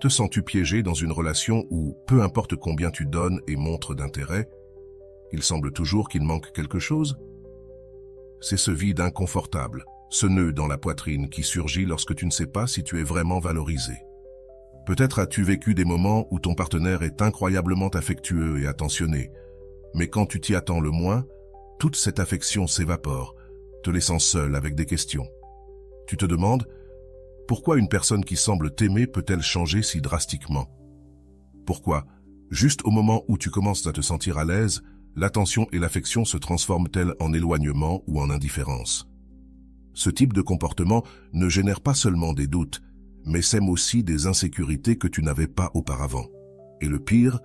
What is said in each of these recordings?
Te sens-tu piégé dans une relation où, peu importe combien tu donnes et montres d'intérêt, il semble toujours qu'il manque quelque chose? C'est ce vide inconfortable, ce nœud dans la poitrine qui surgit lorsque tu ne sais pas si tu es vraiment valorisé. Peut-être as-tu vécu des moments où ton partenaire est incroyablement affectueux et attentionné, mais quand tu t'y attends le moins, toute cette affection s'évapore, te laissant seul avec des questions. Tu te demandes, pourquoi une personne qui semble t'aimer peut-elle changer si drastiquement? Pourquoi, juste au moment où tu commences à te sentir à l'aise, l'attention et l'affection se transforment-elles en éloignement ou en indifférence? Ce type de comportement ne génère pas seulement des doutes, mais sème aussi des insécurités que tu n'avais pas auparavant. Et le pire,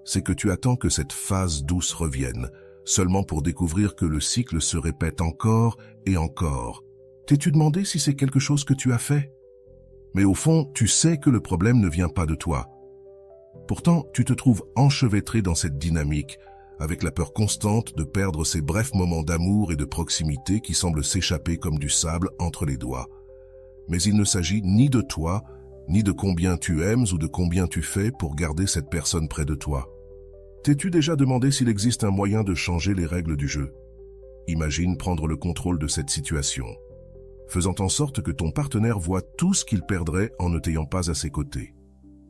c'est que tu attends que cette phase douce revienne, seulement pour découvrir que le cycle se répète encore et encore. T'es-tu demandé si c'est quelque chose que tu as fait? Mais au fond, tu sais que le problème ne vient pas de toi. Pourtant, tu te trouves enchevêtré dans cette dynamique, avec la peur constante de perdre ces brefs moments d'amour et de proximité qui semblent s'échapper comme du sable entre les doigts. Mais il ne s'agit ni de toi, ni de combien tu aimes ou de combien tu fais pour garder cette personne près de toi. T'es-tu déjà demandé s'il existe un moyen de changer les règles du jeu? Imagine prendre le contrôle de cette situation, faisant en sorte que ton partenaire voit tout ce qu'il perdrait en ne t'ayant pas à ses côtés.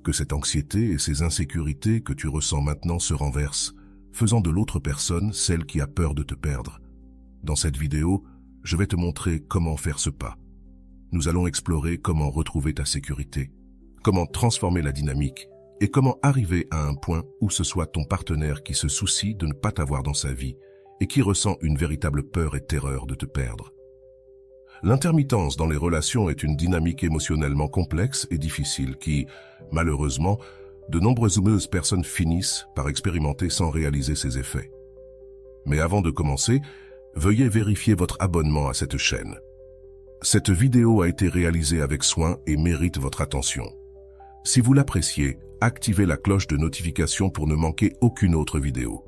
Que cette anxiété et ces insécurités que tu ressens maintenant se renversent, faisant de l'autre personne celle qui a peur de te perdre. Dans cette vidéo, je vais te montrer comment faire ce pas. Nous allons explorer comment retrouver ta sécurité, comment transformer la dynamique et comment arriver à un point où ce soit ton partenaire qui se soucie de ne pas t'avoir dans sa vie et qui ressent une véritable peur et terreur de te perdre. L'intermittence dans les relations est une dynamique émotionnellement complexe et difficile qui, malheureusement, de nombreuses personnes finissent par expérimenter sans réaliser ses effets. Mais avant de commencer, veuillez vérifier votre abonnement à cette chaîne. Cette vidéo a été réalisée avec soin et mérite votre attention. Si vous l'appréciez, activez la cloche de notification pour ne manquer aucune autre vidéo.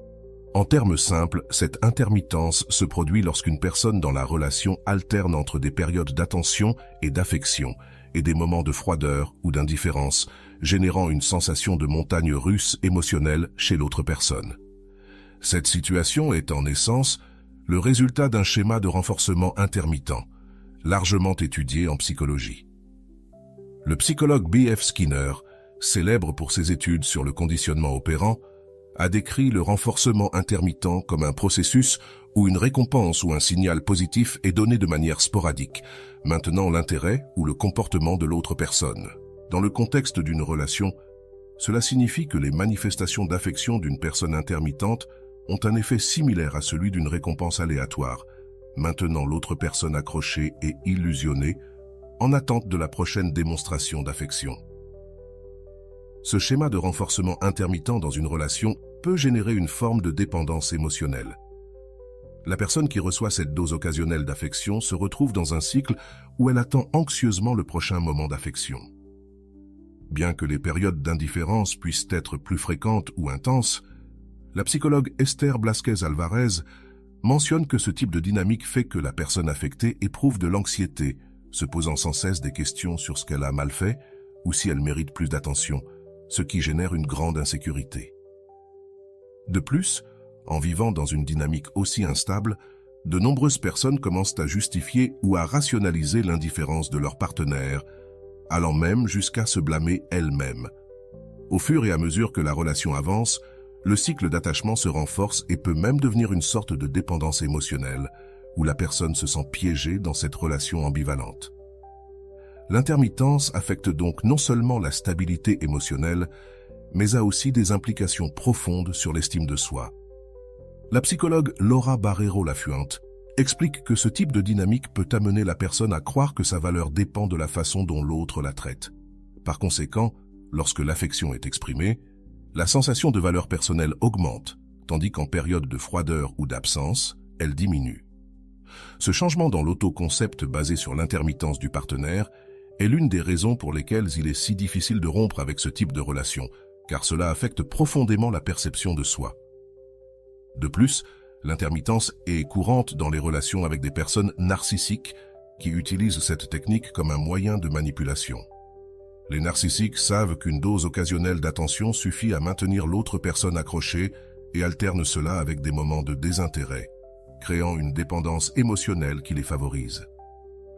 En termes simples, cette intermittence se produit lorsqu'une personne dans la relation alterne entre des périodes d'attention et d'affection et des moments de froideur ou d'indifférence, générant une sensation de montagne russe émotionnelle chez l'autre personne. Cette situation est en essence le résultat d'un schéma de renforcement intermittent, largement étudié en psychologie. Le psychologue B.F. Skinner, célèbre pour ses études sur le conditionnement opérant, a décrit le renforcement intermittent comme un processus où une récompense ou un signal positif est donné de manière sporadique, maintenant l'intérêt ou le comportement de l'autre personne. Dans le contexte d'une relation, cela signifie que les manifestations d'affection d'une personne intermittente ont un effet similaire à celui d'une récompense aléatoire, maintenant l'autre personne accrochée et illusionnée, en attente de la prochaine démonstration d'affection. Ce schéma de renforcement intermittent dans une relation peut générer une forme de dépendance émotionnelle. La personne qui reçoit cette dose occasionnelle d'affection se retrouve dans un cycle où elle attend anxieusement le prochain moment d'affection. Bien que les périodes d'indifférence puissent être plus fréquentes ou intenses, la psychologue Esther Blasquez-Alvarez mentionne que ce type de dynamique fait que la personne affectée éprouve de l'anxiété, se posant sans cesse des questions sur ce qu'elle a mal fait ou si elle mérite plus d'attention, ce qui génère une grande insécurité. De plus, en vivant dans une dynamique aussi instable, de nombreuses personnes commencent à justifier ou à rationaliser l'indifférence de leur partenaire, allant même jusqu'à se blâmer elles-mêmes. Au fur et à mesure que la relation avance, le cycle d'attachement se renforce et peut même devenir une sorte de dépendance émotionnelle, où la personne se sent piégée dans cette relation ambivalente. L'intermittence affecte donc non seulement la stabilité émotionnelle, mais a aussi des implications profondes sur l'estime de soi. La psychologue Laura Barrero-Lafuente explique que ce type de dynamique peut amener la personne à croire que sa valeur dépend de la façon dont l'autre la traite. Par conséquent, lorsque l'affection est exprimée, la sensation de valeur personnelle augmente, tandis qu'en période de froideur ou d'absence, elle diminue. Ce changement dans l'autoconcept basé sur l'intermittence du partenaire est l'une des raisons pour lesquelles il est si difficile de rompre avec ce type de relation, car cela affecte profondément la perception de soi. De plus, l'intermittence est courante dans les relations avec des personnes narcissiques qui utilisent cette technique comme un moyen de manipulation. Les narcissiques savent qu'une dose occasionnelle d'attention suffit à maintenir l'autre personne accrochée et alternent cela avec des moments de désintérêt, créant une dépendance émotionnelle qui les favorise.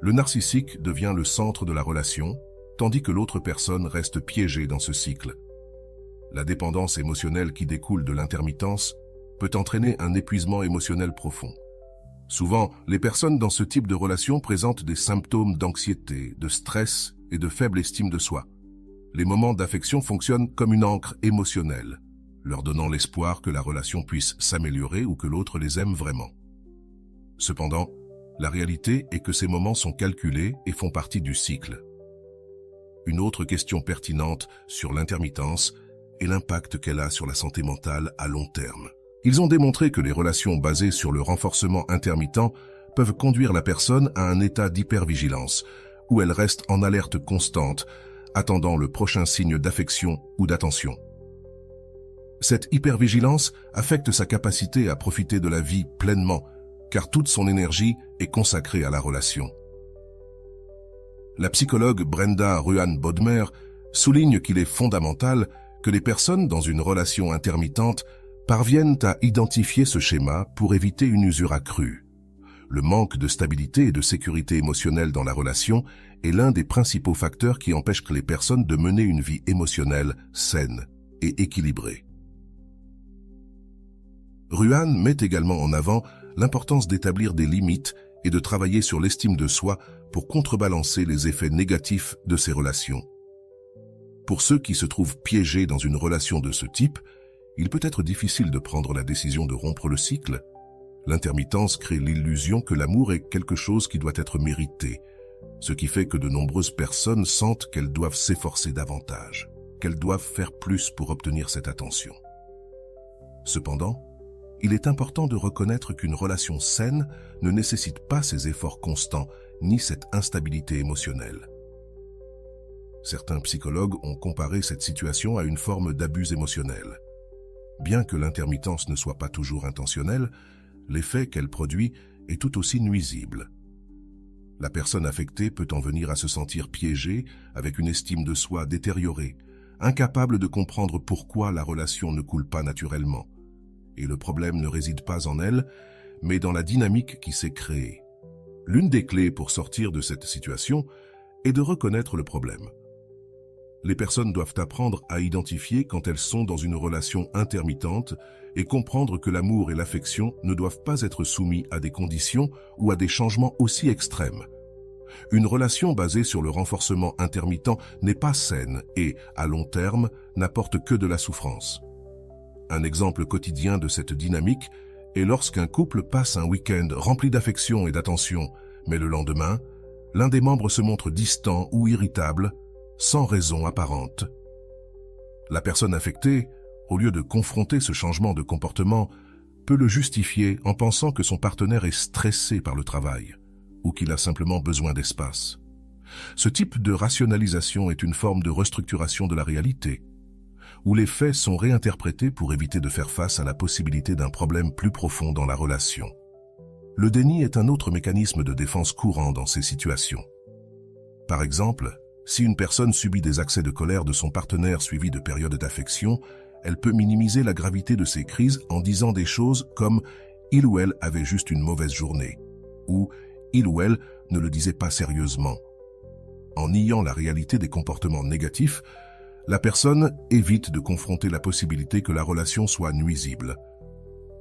Le narcissique devient le centre de la relation, tandis que l'autre personne reste piégée dans ce cycle. La dépendance émotionnelle qui découle de l'intermittence peut entraîner un épuisement émotionnel profond. Souvent, les personnes dans ce type de relation présentent des symptômes d'anxiété, de stress et de faible estime de soi. Les moments d'affection fonctionnent comme une ancre émotionnelle, leur donnant l'espoir que la relation puisse s'améliorer ou que l'autre les aime vraiment. Cependant, la réalité est que ces moments sont calculés et font partie du cycle. Une autre question pertinente sur l'intermittence est l'impact qu'elle a sur la santé mentale à long terme. Ils ont démontré que les relations basées sur le renforcement intermittent peuvent conduire la personne à un état d'hypervigilance, où elle reste en alerte constante, attendant le prochain signe d'affection ou d'attention. Cette hypervigilance affecte sa capacité à profiter de la vie pleinement, car toute son énergie est consacrée à la relation. La psychologue Brenda Ruan-Bodmer souligne qu'il est fondamental que les personnes dans une relation intermittente parviennent à identifier ce schéma pour éviter une usure accrue. Le manque de stabilité et de sécurité émotionnelle dans la relation est l'un des principaux facteurs qui empêchent les personnes de mener une vie émotionnelle saine et équilibrée. Ruan met également en avant l'importance d'établir des limites et de travailler sur l'estime de soi pour contrebalancer les effets négatifs de ces relations. Pour ceux qui se trouvent piégés dans une relation de ce type, il peut être difficile de prendre la décision de rompre le cycle. L'intermittence crée l'illusion que l'amour est quelque chose qui doit être mérité, ce qui fait que de nombreuses personnes sentent qu'elles doivent s'efforcer davantage, qu'elles doivent faire plus pour obtenir cette attention. Cependant, il est important de reconnaître qu'une relation saine ne nécessite pas ces efforts constants ni cette instabilité émotionnelle. Certains psychologues ont comparé cette situation à une forme d'abus émotionnel. Bien que l'intermittence ne soit pas toujours intentionnelle, l'effet qu'elle produit est tout aussi nuisible. La personne affectée peut en venir à se sentir piégée, avec une estime de soi détériorée, incapable de comprendre pourquoi la relation ne coule pas naturellement. Et le problème ne réside pas en elle, mais dans la dynamique qui s'est créée. L'une des clés pour sortir de cette situation est de reconnaître le problème. Les personnes doivent apprendre à identifier quand elles sont dans une relation intermittente et comprendre que l'amour et l'affection ne doivent pas être soumis à des conditions ou à des changements aussi extrêmes. Une relation basée sur le renforcement intermittent n'est pas saine et, à long terme, n'apporte que de la souffrance. Un exemple quotidien de cette dynamique est lorsqu'un couple passe un week-end rempli d'affection et d'attention, mais le lendemain, l'un des membres se montre distant ou irritable, sans raison apparente. La personne affectée, au lieu de confronter ce changement de comportement, peut le justifier en pensant que son partenaire est stressé par le travail ou qu'il a simplement besoin d'espace. Ce type de rationalisation est une forme de restructuration de la réalité, où les faits sont réinterprétés pour éviter de faire face à la possibilité d'un problème plus profond dans la relation. Le déni est un autre mécanisme de défense courant dans ces situations. Par exemple, si une personne subit des accès de colère de son partenaire suivis de périodes d'affection, elle peut minimiser la gravité de ces crises en disant des choses comme « il ou elle avait juste une mauvaise journée » ou « il ou elle ne le disait pas sérieusement ». En niant la réalité des comportements négatifs, la personne évite de confronter la possibilité que la relation soit nuisible.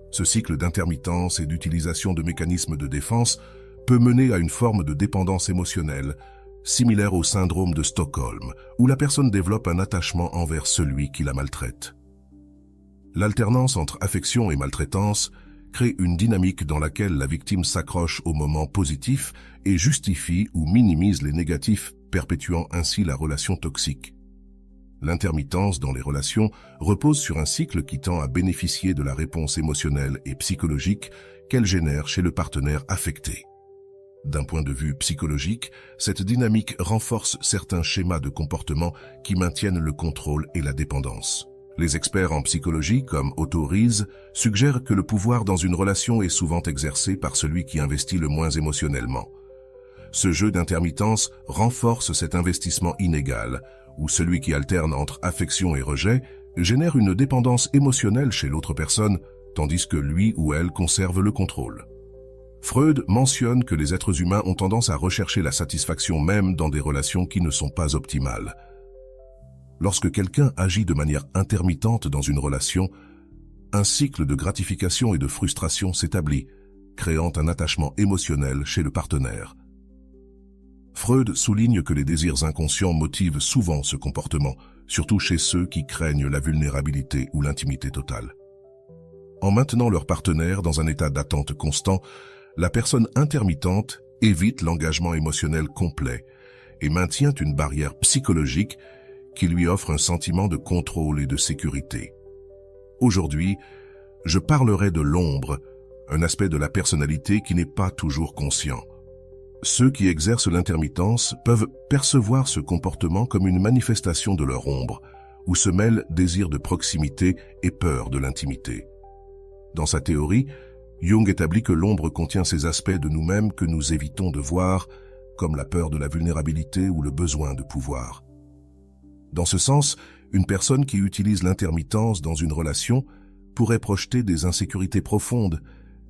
Ce cycle d'intermittence et d'utilisation de mécanismes de défense peut mener à une forme de dépendance émotionnelle, similaire au syndrome de Stockholm, où la personne développe un attachement envers celui qui la maltraite. L'alternance entre affection et maltraitance crée une dynamique dans laquelle la victime s'accroche aux moments positifs et justifie ou minimise les négatifs, perpétuant ainsi la relation toxique. L'intermittence dans les relations repose sur un cycle qui tend à bénéficier de la réponse émotionnelle et psychologique qu'elle génère chez le partenaire affecté. D'un point de vue psychologique, cette dynamique renforce certains schémas de comportement qui maintiennent le contrôle et la dépendance. Les experts en psychologie, comme Otto Ries, suggèrent que le pouvoir dans une relation est souvent exercé par celui qui investit le moins émotionnellement. Ce jeu d'intermittence renforce cet investissement inégal, où celui qui alterne entre affection et rejet génère une dépendance émotionnelle chez l'autre personne, tandis que lui ou elle conserve le contrôle. Freud mentionne que les êtres humains ont tendance à rechercher la satisfaction même dans des relations qui ne sont pas optimales. Lorsque quelqu'un agit de manière intermittente dans une relation, un cycle de gratification et de frustration s'établit, créant un attachement émotionnel chez le partenaire. Freud souligne que les désirs inconscients motivent souvent ce comportement, surtout chez ceux qui craignent la vulnérabilité ou l'intimité totale. En maintenant leur partenaire dans un état d'attente constant, la personne intermittente évite l'engagement émotionnel complet et maintient une barrière psychologique qui lui offre un sentiment de contrôle et de sécurité. Aujourd'hui, je parlerai de l'ombre, un aspect de la personnalité qui n'est pas toujours conscient. Ceux qui exercent l'intermittence peuvent percevoir ce comportement comme une manifestation de leur ombre, où se mêlent désir de proximité et peur de l'intimité. Dans sa théorie, Jung établit que l'ombre contient ces aspects de nous-mêmes que nous évitons de voir, comme la peur de la vulnérabilité ou le besoin de pouvoir. Dans ce sens, une personne qui utilise l'intermittence dans une relation pourrait projeter des insécurités profondes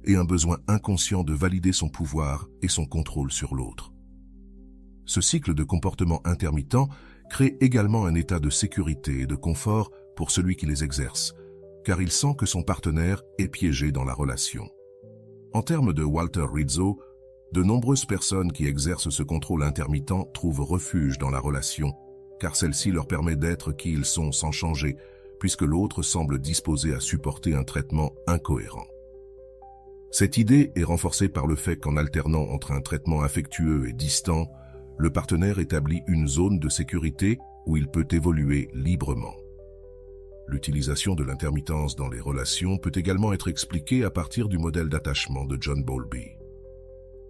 et un besoin inconscient de valider son pouvoir et son contrôle sur l'autre. Ce cycle de comportement intermittent crée également un état de sécurité et de confort pour celui qui les exerce, car il sent que son partenaire est piégé dans la relation. En termes de Walter Rizzo, de nombreuses personnes qui exercent ce contrôle intermittent trouvent refuge dans la relation, car celle-ci leur permet d'être qui ils sont sans changer, puisque l'autre semble disposé à supporter un traitement incohérent. Cette idée est renforcée par le fait qu'en alternant entre un traitement affectueux et distant, le partenaire établit une zone de sécurité où il peut évoluer librement. L'utilisation de l'intermittence dans les relations peut également être expliquée à partir du modèle d'attachement de John Bowlby.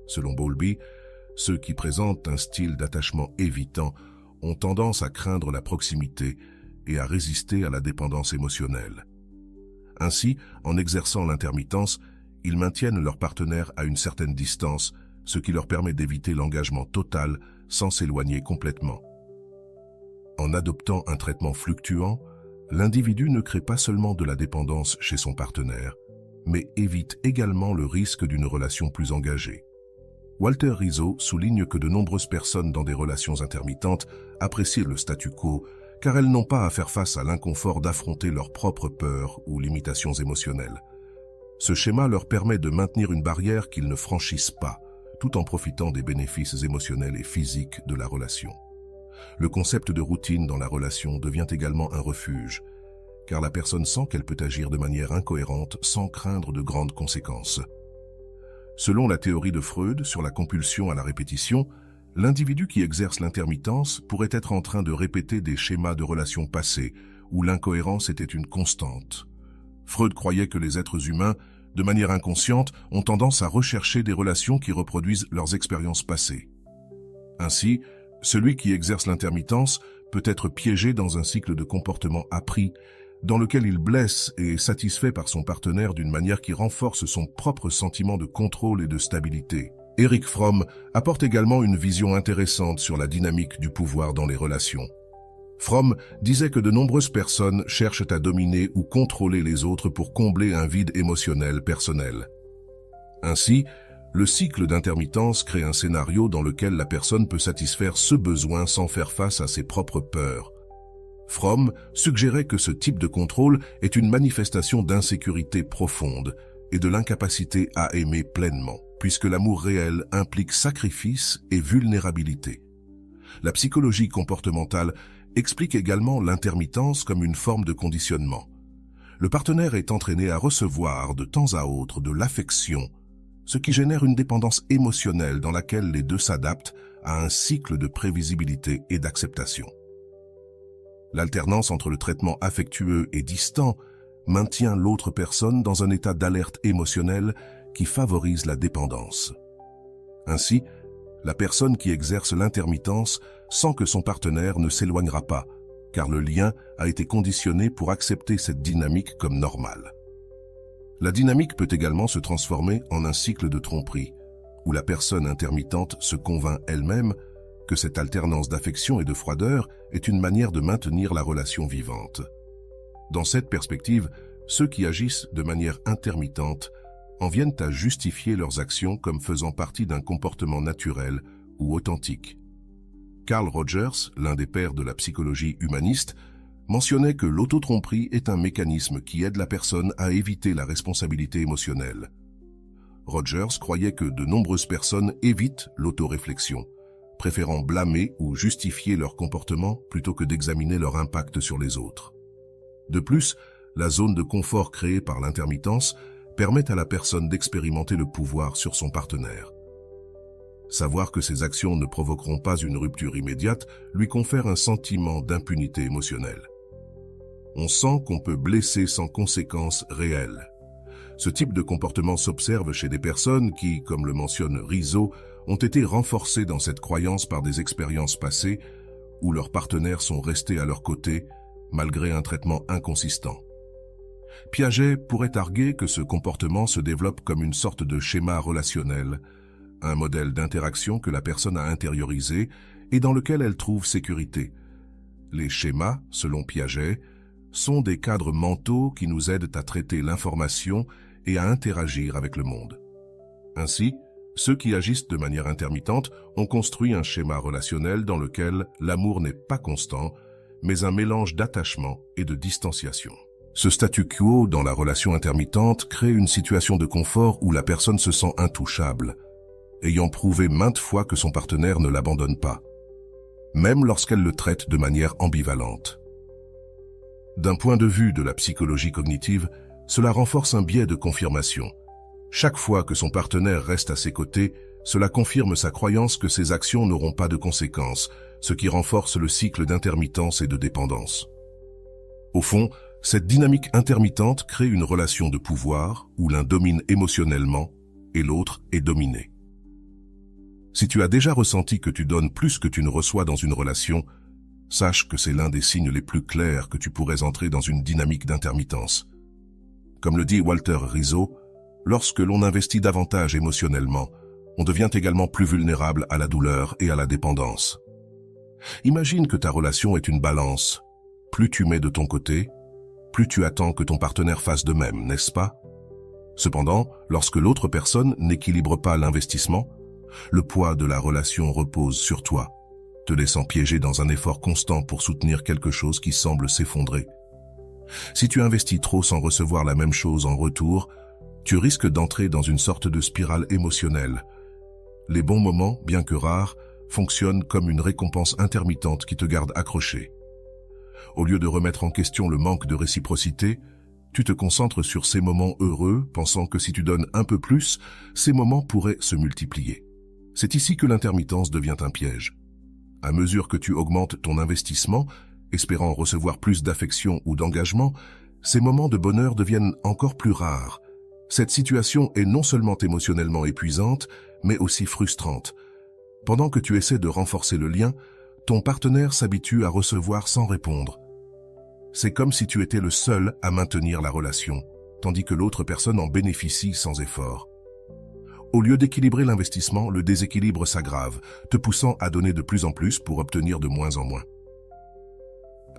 Selon Bowlby, ceux qui présentent un style d'attachement évitant ont tendance à craindre la proximité et à résister à la dépendance émotionnelle. Ainsi, en exerçant l'intermittence, ils maintiennent leur partenaire à une certaine distance, ce qui leur permet d'éviter l'engagement total sans s'éloigner complètement. En adoptant un traitement fluctuant, l'individu ne crée pas seulement de la dépendance chez son partenaire, mais évite également le risque d'une relation plus engagée. Walter Rizzo souligne que de nombreuses personnes dans des relations intermittentes apprécient le statu quo car elles n'ont pas à faire face à l'inconfort d'affronter leurs propres peurs ou limitations émotionnelles. Ce schéma leur permet de maintenir une barrière qu'ils ne franchissent pas, tout en profitant des bénéfices émotionnels et physiques de la relation. Le concept de routine dans la relation devient également un refuge, car la personne sent qu'elle peut agir de manière incohérente sans craindre de grandes conséquences. Selon la théorie de Freud sur la compulsion à la répétition, l'individu qui exerce l'intermittence pourrait être en train de répéter des schémas de relations passées où l'incohérence était une constante. Freud croyait que les êtres humains, de manière inconsciente, ont tendance à rechercher des relations qui reproduisent leurs expériences passées. Ainsi, celui qui exerce l'intermittence peut être piégé dans un cycle de comportement appris, dans lequel il blesse et est satisfait par son partenaire d'une manière qui renforce son propre sentiment de contrôle et de stabilité. Erich Fromm apporte également une vision intéressante sur la dynamique du pouvoir dans les relations. Fromm disait que de nombreuses personnes cherchent à dominer ou contrôler les autres pour combler un vide émotionnel personnel. Ainsi, le cycle d'intermittence crée un scénario dans lequel la personne peut satisfaire ce besoin sans faire face à ses propres peurs. Fromm suggérait que ce type de contrôle est une manifestation d'insécurité profonde et de l'incapacité à aimer pleinement, puisque l'amour réel implique sacrifice et vulnérabilité. La psychologie comportementale explique également l'intermittence comme une forme de conditionnement. Le partenaire est entraîné à recevoir de temps à autre de l'affection, ce qui génère une dépendance émotionnelle dans laquelle les deux s'adaptent à un cycle de prévisibilité et d'acceptation. L'alternance entre le traitement affectueux et distant maintient l'autre personne dans un état d'alerte émotionnelle qui favorise la dépendance. Ainsi, la personne qui exerce l'intermittence sent que son partenaire ne s'éloignera pas, car le lien a été conditionné pour accepter cette dynamique comme normale. La dynamique peut également se transformer en un cycle de tromperie, où la personne intermittente se convainc elle-même que cette alternance d'affection et de froideur est une manière de maintenir la relation vivante. Dans cette perspective, ceux qui agissent de manière intermittente en viennent à justifier leurs actions comme faisant partie d'un comportement naturel ou authentique. Carl Rogers, l'un des pères de la psychologie humaniste, mentionnait que l'autotromperie est un mécanisme qui aide la personne à éviter la responsabilité émotionnelle. Rogers croyait que de nombreuses personnes évitent l'autoréflexion, préférant blâmer ou justifier leur comportement plutôt que d'examiner leur impact sur les autres. De plus, la zone de confort créée par l'intermittence permet à la personne d'expérimenter le pouvoir sur son partenaire. Savoir que ses actions ne provoqueront pas une rupture immédiate lui confère un sentiment d'impunité émotionnelle. On sent qu'on peut blesser sans conséquences réelles. Ce type de comportement s'observe chez des personnes qui, comme le mentionne Rizzo, ont été renforcées dans cette croyance par des expériences passées où leurs partenaires sont restés à leur côté malgré un traitement inconsistant. Piaget pourrait arguer que ce comportement se développe comme une sorte de schéma relationnel, un modèle d'interaction que la personne a intériorisé et dans lequel elle trouve sécurité. Les schémas, selon Piaget, sont des cadres mentaux qui nous aident à traiter l'information et à interagir avec le monde. Ainsi, ceux qui agissent de manière intermittente ont construit un schéma relationnel dans lequel l'amour n'est pas constant, mais un mélange d'attachement et de distanciation. Ce statu quo dans la relation intermittente crée une situation de confort où la personne se sent intouchable, ayant prouvé maintes fois que son partenaire ne l'abandonne pas, même lorsqu'elle le traite de manière ambivalente. D'un point de vue de la psychologie cognitive, cela renforce un biais de confirmation. Chaque fois que son partenaire reste à ses côtés, cela confirme sa croyance que ses actions n'auront pas de conséquences, ce qui renforce le cycle d'intermittence et de dépendance. Au fond, cette dynamique intermittente crée une relation de pouvoir où l'un domine émotionnellement et l'autre est dominé. Si tu as déjà ressenti que tu donnes plus que tu ne reçois dans une relation, sache que c'est l'un des signes les plus clairs que tu pourrais entrer dans une dynamique d'intermittence. Comme le dit Walter Rizzo, lorsque l'on investit davantage émotionnellement, on devient également plus vulnérable à la douleur et à la dépendance. Imagine que ta relation est une balance. Plus tu mets de ton côté, plus tu attends que ton partenaire fasse de même, n'est-ce pas? Cependant, lorsque l'autre personne n'équilibre pas l'investissement, le poids de la relation repose sur toi, te laissant piéger dans un effort constant pour soutenir quelque chose qui semble s'effondrer. Si tu investis trop sans recevoir la même chose en retour, tu risques d'entrer dans une sorte de spirale émotionnelle. Les bons moments, bien que rares, fonctionnent comme une récompense intermittente qui te garde accroché. Au lieu de remettre en question le manque de réciprocité, tu te concentres sur ces moments heureux, pensant que si tu donnes un peu plus, ces moments pourraient se multiplier. C'est ici que l'intermittence devient un piège. À mesure que tu augmentes ton investissement, espérant recevoir plus d'affection ou d'engagement, ces moments de bonheur deviennent encore plus rares. Cette situation est non seulement émotionnellement épuisante, mais aussi frustrante. Pendant que tu essaies de renforcer le lien, ton partenaire s'habitue à recevoir sans répondre. C'est comme si tu étais le seul à maintenir la relation, tandis que l'autre personne en bénéficie sans effort. Au lieu d'équilibrer l'investissement, le déséquilibre s'aggrave, te poussant à donner de plus en plus pour obtenir de moins en moins.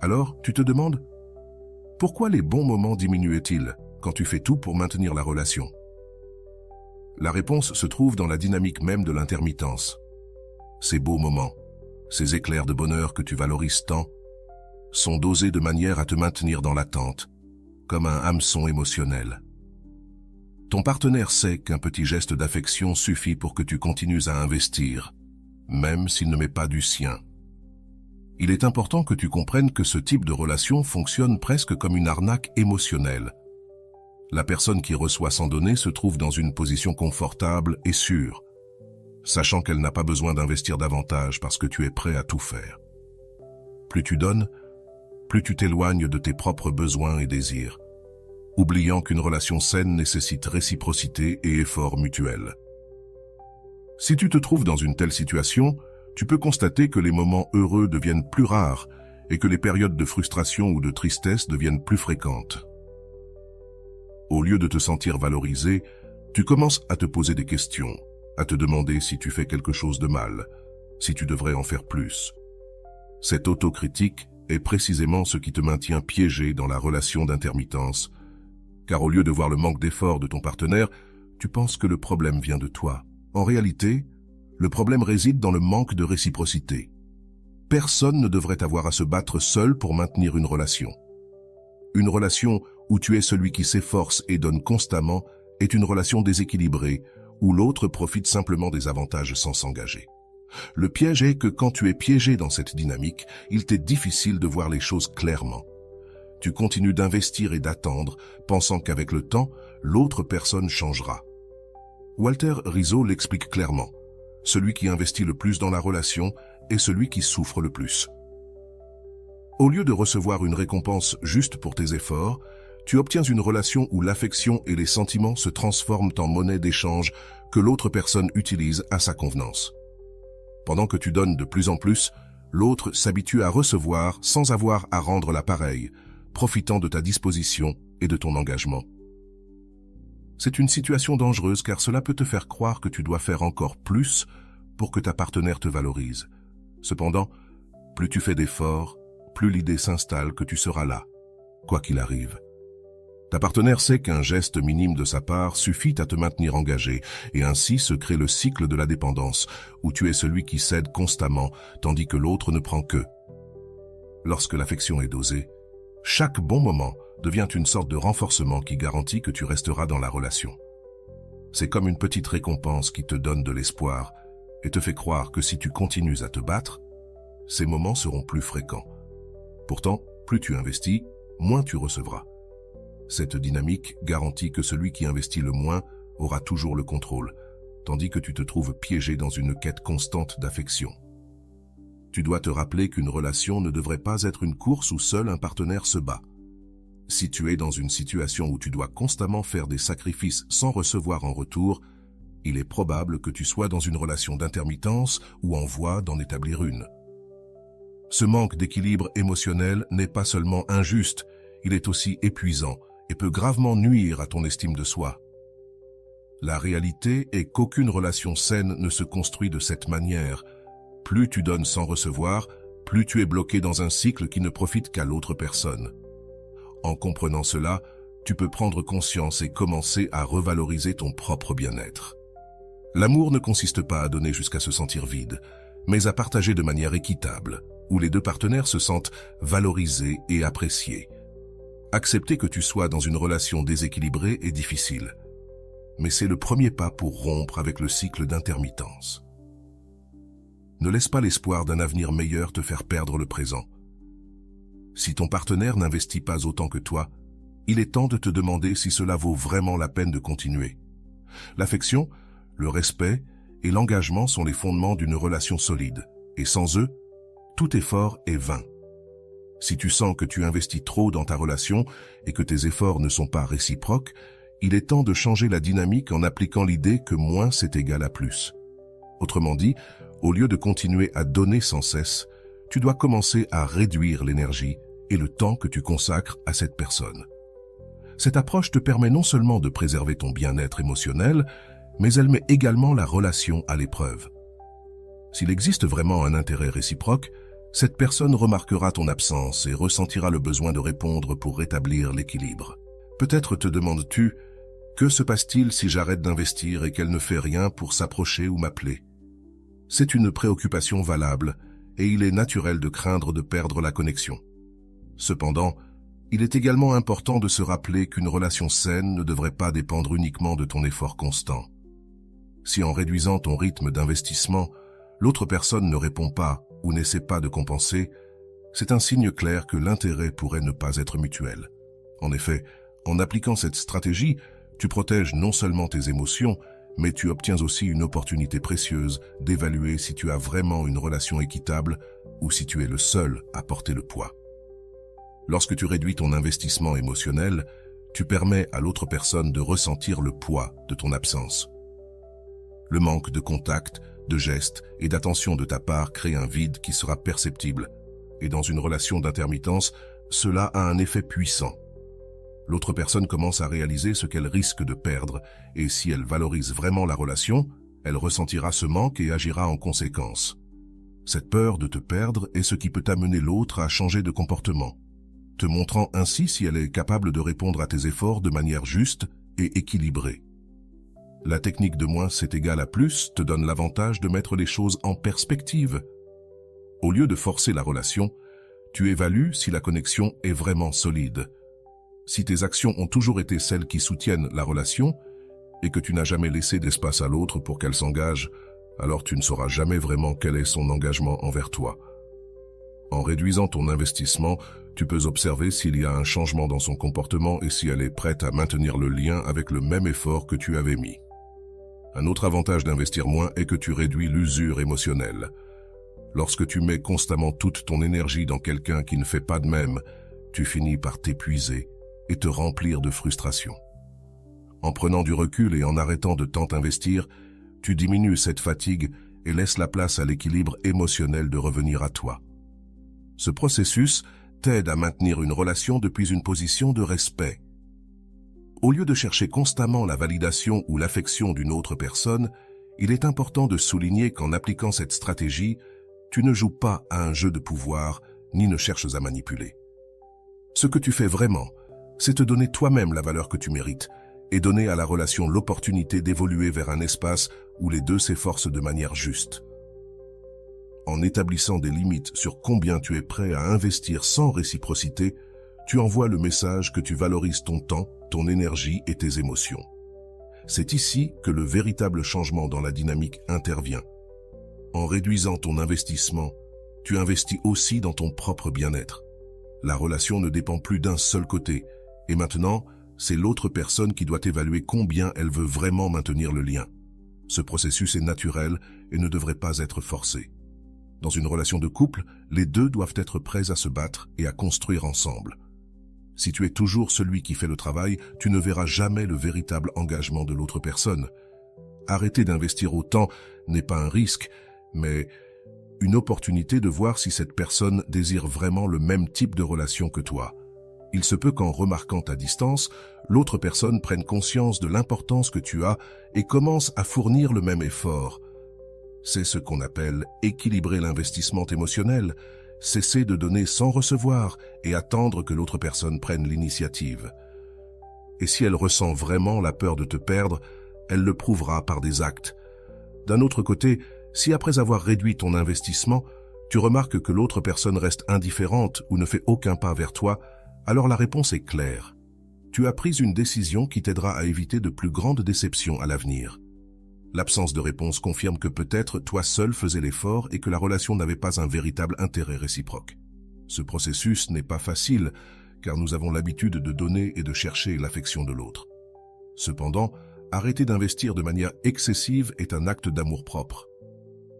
Alors, tu te demandes, pourquoi les bons moments diminuaient-ils quand tu fais tout pour maintenir la relation? La réponse se trouve dans la dynamique même de l'intermittence. Ces beaux moments, ces éclairs de bonheur que tu valorises tant, sont dosés de manière à te maintenir dans l'attente, comme un hameçon émotionnel. Ton partenaire sait qu'un petit geste d'affection suffit pour que tu continues à investir, même s'il ne met pas du sien. Il est important que tu comprennes que ce type de relation fonctionne presque comme une arnaque émotionnelle. La personne qui reçoit sans donner se trouve dans une position confortable et sûre, sachant qu'elle n'a pas besoin d'investir davantage parce que tu es prêt à tout faire. Plus tu donnes, plus tu t'éloignes de tes propres besoins et désirs, oubliant qu'une relation saine nécessite réciprocité et effort mutuel. Si tu te trouves dans une telle situation, tu peux constater que les moments heureux deviennent plus rares et que les périodes de frustration ou de tristesse deviennent plus fréquentes. Au lieu de te sentir valorisé, tu commences à te poser des questions, à te demander si tu fais quelque chose de mal, si tu devrais en faire plus. Cette autocritique est précisément ce qui te maintient piégé dans la relation d'intermittence, car au lieu de voir le manque d'effort de ton partenaire, tu penses que le problème vient de toi. En réalité, le problème réside dans le manque de réciprocité. Personne ne devrait avoir à se battre seul pour maintenir une relation. Une relation où tu es celui qui s'efforce et donne constamment est une relation déséquilibrée, où l'autre profite simplement des avantages sans s'engager. Le piège est que quand tu es piégé dans cette dynamique, il t'est difficile de voir les choses clairement. Tu continues d'investir et d'attendre, pensant qu'avec le temps, l'autre personne changera. Walter Rizzo l'explique clairement. Celui qui investit le plus dans la relation est celui qui souffre le plus. Au lieu de recevoir une récompense juste pour tes efforts, tu obtiens une relation où l'affection et les sentiments se transforment en monnaie d'échange que l'autre personne utilise à sa convenance. Pendant que tu donnes de plus en plus, l'autre s'habitue à recevoir sans avoir à rendre l'appareil, profitant de ta disposition et de ton engagement. C'est une situation dangereuse car cela peut te faire croire que tu dois faire encore plus pour que ta partenaire te valorise. Cependant, plus tu fais d'efforts, plus l'idée s'installe que tu seras là, quoi qu'il arrive. Ta partenaire sait qu'un geste minime de sa part suffit à te maintenir engagé, et ainsi se crée le cycle de la dépendance, où tu es celui qui cède constamment, tandis que l'autre ne prend que. Lorsque l'affection est dosée, chaque bon moment devient une sorte de renforcement qui garantit que tu resteras dans la relation. C'est comme une petite récompense qui te donne de l'espoir et te fait croire que si tu continues à te battre, ces moments seront plus fréquents. Pourtant, plus tu investis, moins tu recevras. Cette dynamique garantit que celui qui investit le moins aura toujours le contrôle, tandis que tu te trouves piégé dans une quête constante d'affection. Tu dois te rappeler qu'une relation ne devrait pas être une course où seul un partenaire se bat. Si tu es dans une situation où tu dois constamment faire des sacrifices sans recevoir en retour, il est probable que tu sois dans une relation d'intermittence ou en voie d'en établir une. Ce manque d'équilibre émotionnel n'est pas seulement injuste, il est aussi épuisant et peut gravement nuire à ton estime de soi. La réalité est qu'aucune relation saine ne se construit de cette manière. Plus tu donnes sans recevoir, plus tu es bloqué dans un cycle qui ne profite qu'à l'autre personne. En comprenant cela, tu peux prendre conscience et commencer à revaloriser ton propre bien-être. L'amour ne consiste pas à donner jusqu'à se sentir vide, mais à partager de manière équitable, où les deux partenaires se sentent valorisés et appréciés. Accepter que tu sois dans une relation déséquilibrée est difficile, mais c'est le premier pas pour rompre avec le cycle d'intermittence. Ne laisse pas l'espoir d'un avenir meilleur te faire perdre le présent. Si ton partenaire n'investit pas autant que toi, il est temps de te demander si cela vaut vraiment la peine de continuer. L'affection, le respect et l'engagement sont les fondements d'une relation solide, et sans eux, tout effort est vain. Si tu sens que tu investis trop dans ta relation et que tes efforts ne sont pas réciproques, il est temps de changer la dynamique en appliquant l'idée que moins c'est égal à plus. Autrement dit, au lieu de continuer à donner sans cesse, tu dois commencer à réduire l'énergie et le temps que tu consacres à cette personne. Cette approche te permet non seulement de préserver ton bien-être émotionnel, mais elle met également la relation à l'épreuve. S'il existe vraiment un intérêt réciproque, cette personne remarquera ton absence et ressentira le besoin de répondre pour rétablir l'équilibre. Peut-être te demandes-tu, que se passe-t-il si j'arrête d'investir et qu'elle ne fait rien pour s'approcher ou m'appeler? C'est une préoccupation valable et il est naturel de craindre de perdre la connexion. Cependant, il est également important de se rappeler qu'une relation saine ne devrait pas dépendre uniquement de ton effort constant. Si en réduisant ton rythme d'investissement, l'autre personne ne répond pas ou n'essaie pas de compenser, c'est un signe clair que l'intérêt pourrait ne pas être mutuel. En effet, en appliquant cette stratégie, tu protèges non seulement tes émotions, mais tu obtiens aussi une opportunité précieuse d'évaluer si tu as vraiment une relation équitable ou si tu es le seul à porter le poids. Lorsque tu réduis ton investissement émotionnel, tu permets à l'autre personne de ressentir le poids de ton absence. Le manque de contact, de gestes et d'attention de ta part crée un vide qui sera perceptible, et dans une relation d'intermittence, cela a un effet puissant. L'autre personne commence à réaliser ce qu'elle risque de perdre, et si elle valorise vraiment la relation, elle ressentira ce manque et agira en conséquence. Cette peur de te perdre est ce qui peut amener l'autre à changer de comportement, te montrant ainsi si elle est capable de répondre à tes efforts de manière juste et équilibrée. La technique de moins c'est égal à plus te donne l'avantage de mettre les choses en perspective. Au lieu de forcer la relation, tu évalues si la connexion est vraiment solide. Si tes actions ont toujours été celles qui soutiennent la relation et que tu n'as jamais laissé d'espace à l'autre pour qu'elle s'engage, alors tu ne sauras jamais vraiment quel est son engagement envers toi. En réduisant ton investissement, tu peux observer s'il y a un changement dans son comportement et si elle est prête à maintenir le lien avec le même effort que tu avais mis. Un autre avantage d'investir moins est que tu réduis l'usure émotionnelle. Lorsque tu mets constamment toute ton énergie dans quelqu'un qui ne fait pas de même, tu finis par t'épuiser et te remplir de frustration. En prenant du recul et en arrêtant de tant investir, tu diminues cette fatigue et laisses la place à l'équilibre émotionnel de revenir à toi. Ce processus t'aide à maintenir une relation depuis une position de respect. Au lieu de chercher constamment la validation ou l'affection d'une autre personne, il est important de souligner qu'en appliquant cette stratégie, tu ne joues pas à un jeu de pouvoir ni ne cherches à manipuler. Ce que tu fais vraiment, c'est te donner toi-même la valeur que tu mérites et donner à la relation l'opportunité d'évoluer vers un espace où les deux s'efforcent de manière juste. En établissant des limites sur combien tu es prêt à investir sans réciprocité, tu envoies le message que tu valorises ton temps, ton énergie et tes émotions. C'est ici que le véritable changement dans la dynamique intervient. En réduisant ton investissement, tu investis aussi dans ton propre bien-être. La relation ne dépend plus d'un seul côté, et maintenant, c'est l'autre personne qui doit évaluer combien elle veut vraiment maintenir le lien. Ce processus est naturel et ne devrait pas être forcé. Dans une relation de couple, les deux doivent être prêts à se battre et à construire ensemble. Si tu es toujours celui qui fait le travail, tu ne verras jamais le véritable engagement de l'autre personne. Arrêter d'investir autant n'est pas un risque, mais une opportunité de voir si cette personne désire vraiment le même type de relation que toi. Il se peut qu'en remarquant ta distance, l'autre personne prenne conscience de l'importance que tu as et commence à fournir le même effort. C'est ce qu'on appelle équilibrer l'investissement émotionnel, cesser de donner sans recevoir et attendre que l'autre personne prenne l'initiative. Et si elle ressent vraiment la peur de te perdre, elle le prouvera par des actes. D'un autre côté, si après avoir réduit ton investissement, tu remarques que l'autre personne reste indifférente ou ne fait aucun pas vers toi, alors la réponse est claire. Tu as pris une décision qui t'aidera à éviter de plus grandes déceptions à l'avenir. L'absence de réponse confirme que peut-être toi seul faisais l'effort et que la relation n'avait pas un véritable intérêt réciproque. Ce processus n'est pas facile, car nous avons l'habitude de donner et de chercher l'affection de l'autre. Cependant, arrêter d'investir de manière excessive est un acte d'amour-propre.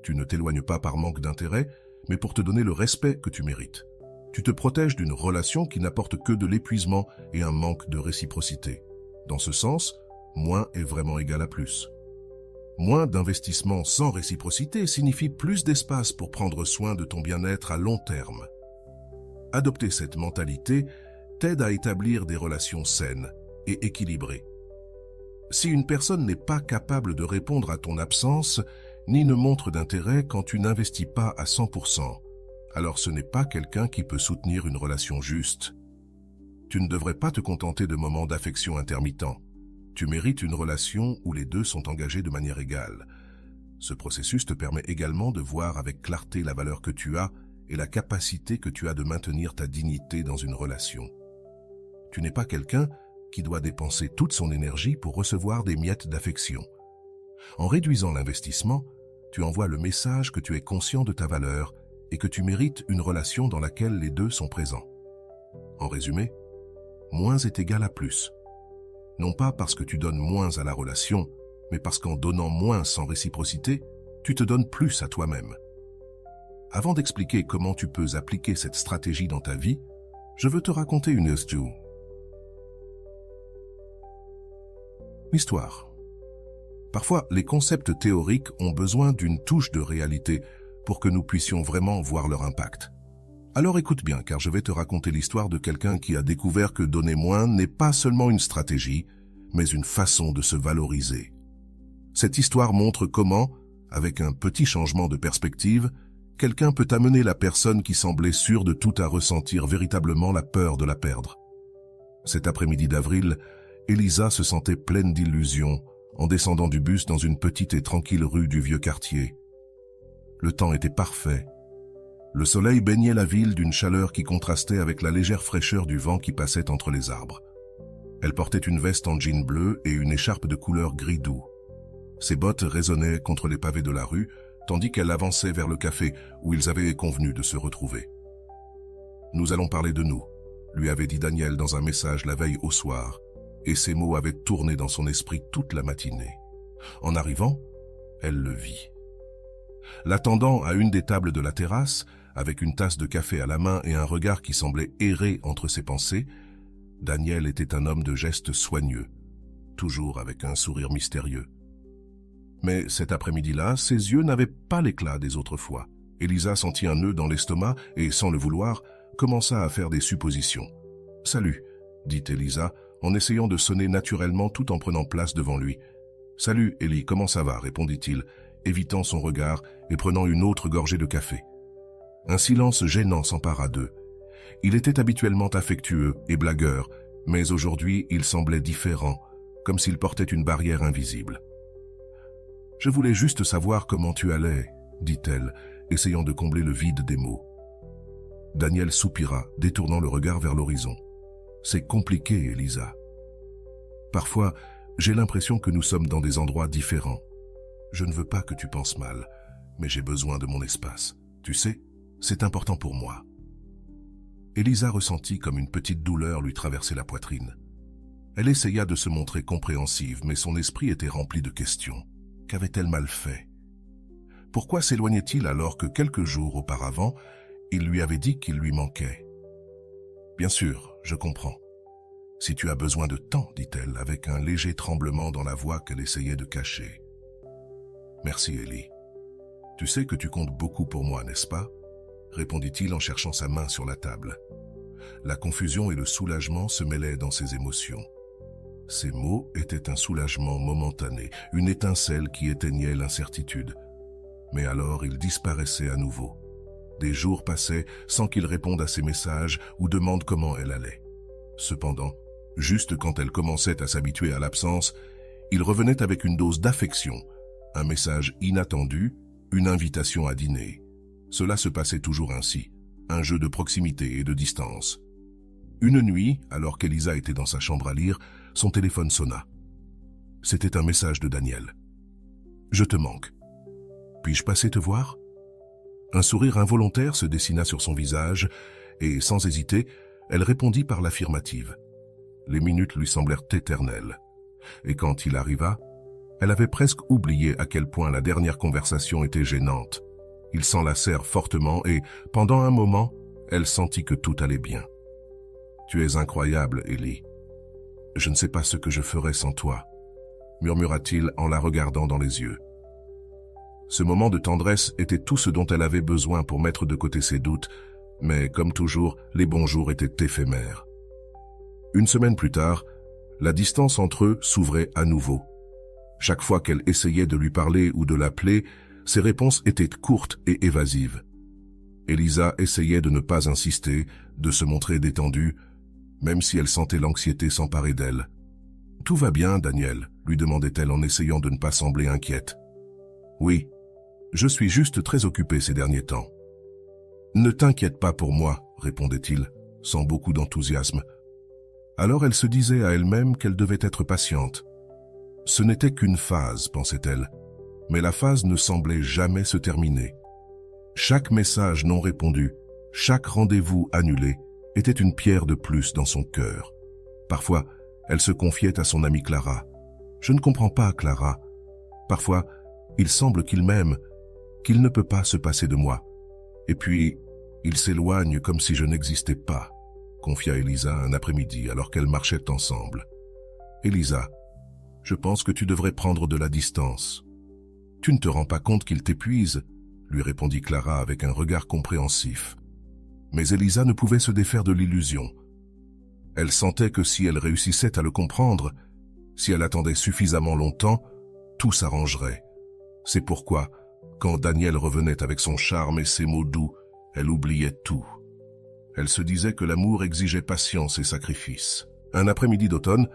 Tu ne t'éloignes pas par manque d'intérêt, mais pour te donner le respect que tu mérites. Tu te protèges d'une relation qui n'apporte que de l'épuisement et un manque de réciprocité. Dans ce sens, moins est vraiment égal à plus. Moins d'investissement sans réciprocité signifie plus d'espace pour prendre soin de ton bien-être à long terme. Adopter cette mentalité t'aide à établir des relations saines et équilibrées. Si une personne n'est pas capable de répondre à ton absence, ni ne montre d'intérêt quand tu n'investis pas à 100%, alors ce n'est pas quelqu'un qui peut soutenir une relation juste. Tu ne devrais pas te contenter de moments d'affection intermittents. Tu mérites une relation où les deux sont engagés de manière égale. Ce processus te permet également de voir avec clarté la valeur que tu as et la capacité que tu as de maintenir ta dignité dans une relation. Tu n'es pas quelqu'un qui doit dépenser toute son énergie pour recevoir des miettes d'affection. En réduisant l'investissement, tu envoies le message que tu es conscient de ta valeur et que tu mérites une relation dans laquelle les deux sont présents. En résumé, moins est égal à plus. Non pas parce que tu donnes moins à la relation, mais parce qu'en donnant moins sans réciprocité, tu te donnes plus à toi-même. Avant d'expliquer comment tu peux appliquer cette stratégie dans ta vie, je veux te raconter une histoire. Parfois, les concepts théoriques ont besoin d'une touche de réalité pour que nous puissions vraiment voir leur impact. Alors écoute bien, car je vais te raconter l'histoire de quelqu'un qui a découvert que donner moins n'est pas seulement une stratégie, mais une façon de se valoriser. Cette histoire montre comment, avec un petit changement de perspective, quelqu'un peut amener la personne qui semblait sûre de tout à ressentir véritablement la peur de la perdre. Cet après-midi d'avril, Elisa se sentait pleine d'illusions en descendant du bus dans une petite et tranquille rue du vieux quartier. Le temps était parfait. Le soleil baignait la ville d'une chaleur qui contrastait avec la légère fraîcheur du vent qui passait entre les arbres. Elle portait une veste en jean bleu et une écharpe de couleur gris doux. Ses bottes résonnaient contre les pavés de la rue, tandis qu'elle avançait vers le café où ils avaient convenu de se retrouver. « Nous allons parler de nous », lui avait dit Daniel dans un message la veille au soir, et ces mots avaient tourné dans son esprit toute la matinée. En arrivant, elle le vit. L'attendant à une des tables de la terrasse, avec une tasse de café à la main et un regard qui semblait errer entre ses pensées, Daniel était un homme de gestes soigneux, toujours avec un sourire mystérieux. Mais cet après-midi-là, ses yeux n'avaient pas l'éclat des autres fois. Elisa sentit un nœud dans l'estomac et, sans le vouloir, commença à faire des suppositions. « Salut », dit Elisa, en essayant de sonner naturellement tout en prenant place devant lui. « Salut, Ellie, comment ça va ?» répondit-il, évitant son regard et prenant une autre gorgée de café. Un silence gênant s'empara d'eux. Il était habituellement affectueux et blagueur, mais aujourd'hui il semblait différent, comme s'il portait une barrière invisible. « Je voulais juste savoir comment tu allais, » dit-elle, essayant de combler le vide des mots. Daniel soupira, détournant le regard vers l'horizon. « C'est compliqué, Elisa. Parfois, j'ai l'impression que nous sommes dans des endroits différents. Je ne veux pas que tu penses mal, mais j'ai besoin de mon espace. Tu sais, c'est important pour moi. » Elisa ressentit comme une petite douleur lui traverser la poitrine. Elle essaya de se montrer compréhensive, mais son esprit était rempli de questions. Qu'avait-elle mal fait? Pourquoi s'éloignait-il alors que quelques jours auparavant, il lui avait dit qu'il lui manquait? « Bien sûr, je comprends. Si tu as besoin de temps, dit-elle, avec un léger tremblement dans la voix qu'elle essayait de cacher. « Merci, Ellie. Tu sais que tu comptes beaucoup pour moi, n'est-ce pas ?» répondit-il en cherchant sa main sur la table. La confusion et le soulagement se mêlaient dans ses émotions. Ces mots étaient un soulagement momentané, une étincelle qui éteignait l'incertitude. Mais alors il disparaissait à nouveau. Des jours passaient sans qu'il réponde à ses messages ou demande comment elle allait. Cependant, juste quand elle commençait à s'habituer à l'absence, il revenait avec une dose d'affection, un message inattendu, une invitation à dîner. Cela se passait toujours ainsi, un jeu de proximité et de distance. Une nuit, alors qu'Elisa était dans sa chambre à lire, son téléphone sonna. C'était un message de Daniel. « Je te manque. Puis-je passer te voir ?» Un sourire involontaire se dessina sur son visage et, sans hésiter, elle répondit par l'affirmative. Les minutes lui semblèrent éternelles. Et quand il arriva, elle avait presque oublié à quel point la dernière conversation était gênante. Ils s'enlacèrent fortement et, pendant un moment, elle sentit que tout allait bien. « Tu es incroyable, Ellie. Je ne sais pas ce que je ferais sans toi, » murmura-t-il en la regardant dans les yeux. Ce moment de tendresse était tout ce dont elle avait besoin pour mettre de côté ses doutes, mais comme toujours, les bons jours étaient éphémères. Une semaine plus tard, la distance entre eux s'ouvrait à nouveau. Chaque fois qu'elle essayait de lui parler ou de l'appeler, ses réponses étaient courtes et évasives. Elisa essayait de ne pas insister, de se montrer détendue, même si elle sentait l'anxiété s'emparer d'elle. « Tout va bien, Daniel ?» lui demandait-elle en essayant de ne pas sembler inquiète. « Oui, je suis juste très occupée ces derniers temps. »« Ne t'inquiète pas pour moi, » répondait-il, sans beaucoup d'enthousiasme. Alors elle se disait à elle-même qu'elle devait être patiente. Ce n'était qu'une phase, pensait-elle, mais la phase ne semblait jamais se terminer. Chaque message non répondu, chaque rendez-vous annulé, était une pierre de plus dans son cœur. Parfois, elle se confiait à son amie Clara. « Je ne comprends pas, Clara. Parfois, il semble qu'il m'aime, qu'il ne peut pas se passer de moi. Et puis, il s'éloigne comme si je n'existais pas, » confia Elisa un après-midi alors qu'elles marchaient ensemble. « Elisa, je pense que tu devrais prendre de la distance. »« Tu ne te rends pas compte qu'il t'épuise ?» lui répondit Clara avec un regard compréhensif. Mais Elisa ne pouvait se défaire de l'illusion. Elle sentait que si elle réussissait à le comprendre, si elle attendait suffisamment longtemps, tout s'arrangerait. C'est pourquoi, Quand Daniel revenait avec son charme et ses mots doux, elle oubliait tout. Elle se disait que l'amour exigeait patience et sacrifice. Un après-midi d'automne,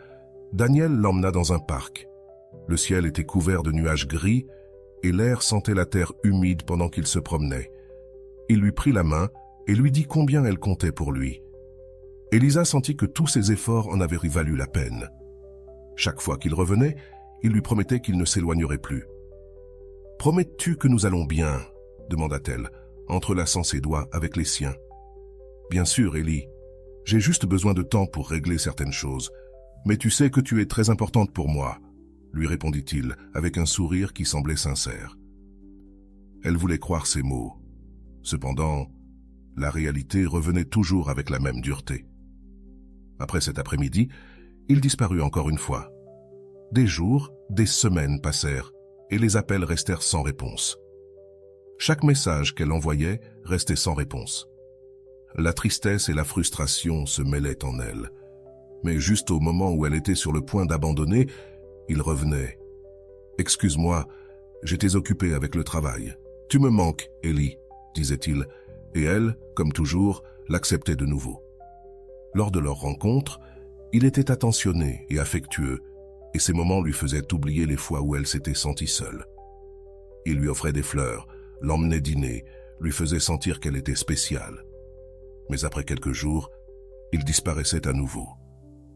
Daniel l'emmena dans un parc. Le ciel était couvert de nuages gris et l'air sentait la terre humide pendant qu'il se promenait. Il lui prit la main et lui dit combien elle comptait pour lui. Elisa sentit que tous ses efforts en avaient valu la peine. Chaque fois qu'il revenait, il lui promettait qu'il ne s'éloignerait plus. « Promets-tu que nous allons bien ?» demanda-t-elle, entrelaçant ses doigts avec les siens. « Bien sûr, Ellie. J'ai juste besoin de temps pour régler certaines choses. Mais tu sais que tu es très importante pour moi, » lui répondit-il avec un sourire qui semblait sincère. Elle voulait croire ses mots. Cependant, la réalité revenait toujours avec la même dureté. Après cet après-midi, il disparut encore une fois. Des jours, des semaines passèrent, et les appels restèrent sans réponse. Chaque message qu'elle envoyait restait sans réponse. La tristesse et la frustration se mêlaient en elle. Mais juste au moment où elle était sur le point d'abandonner, il revenait. « Excuse-moi, j'étais occupé avec le travail. Tu me manques, Ellie, » disait-il, et elle, comme toujours, l'acceptait de nouveau. Lors de leur rencontre, il était attentionné et affectueux, et ces moments lui faisaient oublier les fois où elle s'était sentie seule. Il lui offrait des fleurs, l'emmenait dîner, lui faisait sentir qu'elle était spéciale. Mais après quelques jours, il disparaissait à nouveau,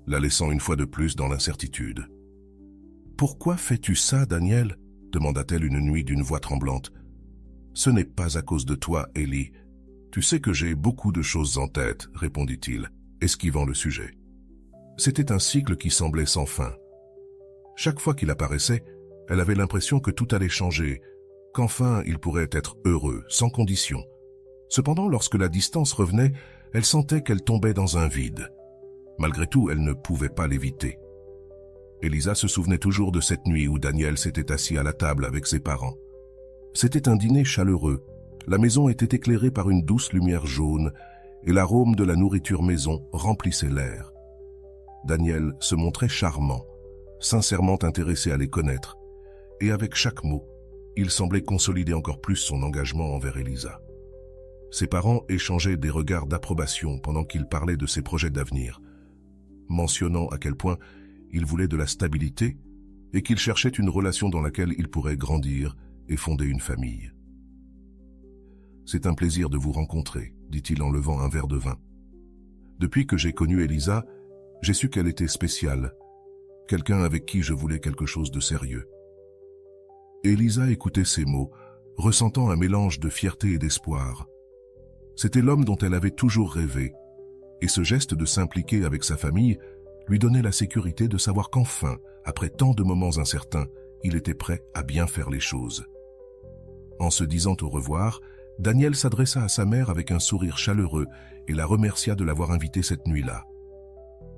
la laissant une fois de plus dans l'incertitude. « Pourquoi fais-tu ça, Daniel ?» demanda-t-elle une nuit d'une voix tremblante. « Ce n'est pas à cause de toi, Ellie. Tu sais que j'ai beaucoup de choses en tête, » répondit-il, esquivant le sujet. C'était un cycle qui semblait sans fin. Chaque fois qu'il apparaissait, elle avait l'impression que tout allait changer, qu'enfin il pourrait être heureux, sans condition. Cependant, lorsque la distance revenait, elle sentait qu'elle tombait dans un vide. Malgré tout, elle ne pouvait pas l'éviter. Elisa se souvenait toujours de cette nuit où Daniel s'était assis à la table avec ses parents. C'était un dîner chaleureux. La maison était éclairée par une douce lumière jaune et l'arôme de la nourriture maison remplissait l'air. Daniel se montrait charmant, sincèrement intéressé à les connaître, et avec chaque mot, il semblait consolider encore plus son engagement envers Elisa. Ses parents échangeaient des regards d'approbation pendant qu'il parlait de ses projets d'avenir, mentionnant à quel point il voulait de la stabilité et qu'il cherchait une relation dans laquelle il pourrait grandir et fonder une famille. « C'est un plaisir de vous rencontrer, » dit-il en levant un verre de vin. « Depuis que j'ai connu Elisa, j'ai su qu'elle était spéciale, quelqu'un avec qui je voulais quelque chose de sérieux. » Elisa écoutait ces mots, ressentant un mélange de fierté et d'espoir. C'était l'homme dont elle avait toujours rêvé, et ce geste de s'impliquer avec sa famille lui donnait la sécurité de savoir qu'enfin, après tant de moments incertains, il était prêt à bien faire les choses. En se disant au revoir, Daniel s'adressa à sa mère avec un sourire chaleureux et la remercia de l'avoir invitée cette nuit-là.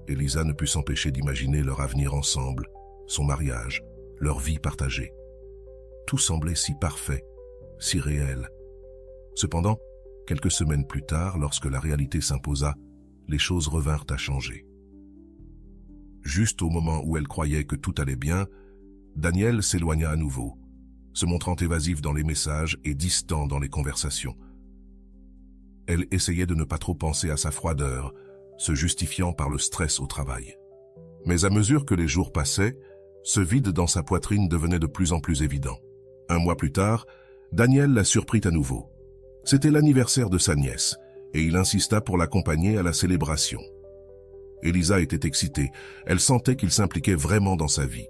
Elisa ne put s'empêcher d'imaginer leur avenir ensemble, son mariage, leur vie partagée. Tout semblait si parfait, si réel. Cependant, quelques semaines plus tard, lorsque la réalité s'imposa, les choses revinrent à changer. Juste au moment où elle croyait que tout allait bien, Daniel s'éloigna à nouveau, se montrant évasif dans les messages et distant dans les conversations. Elle essayait de ne pas trop penser à sa froideur, se justifiant par le stress au travail. Mais à mesure que les jours passaient, ce vide dans sa poitrine devenait de plus en plus évident. Un mois plus tard, Daniel la surprit à nouveau. C'était l'anniversaire de sa nièce, et il insista pour l'accompagner à la célébration. Elisa était excitée, elle sentait qu'il s'impliquait vraiment dans sa vie.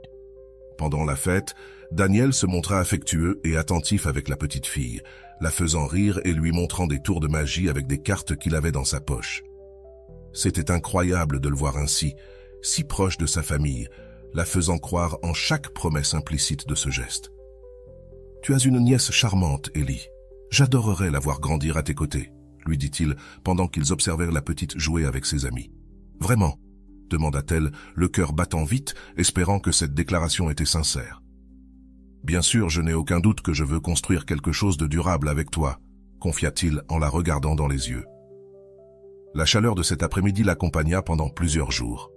Pendant la fête, Daniel se montra affectueux et attentif avec la petite fille, la faisant rire et lui montrant des tours de magie avec des cartes qu'il avait dans sa poche. C'était incroyable de le voir ainsi, si proche de sa famille, la faisant croire en chaque promesse implicite de ce geste. « Tu as une nièce charmante, Ellie. J'adorerais la voir grandir à tes côtés, » lui dit-il pendant qu'ils observèrent la petite jouer avec ses amis. « Vraiment ?» demanda-t-elle, le cœur battant vite, espérant que cette déclaration était sincère. « Bien sûr, je n'ai aucun doute que je veux construire quelque chose de durable avec toi, » confia-t-il en la regardant dans les yeux. La chaleur de cet après-midi l'accompagna pendant plusieurs jours.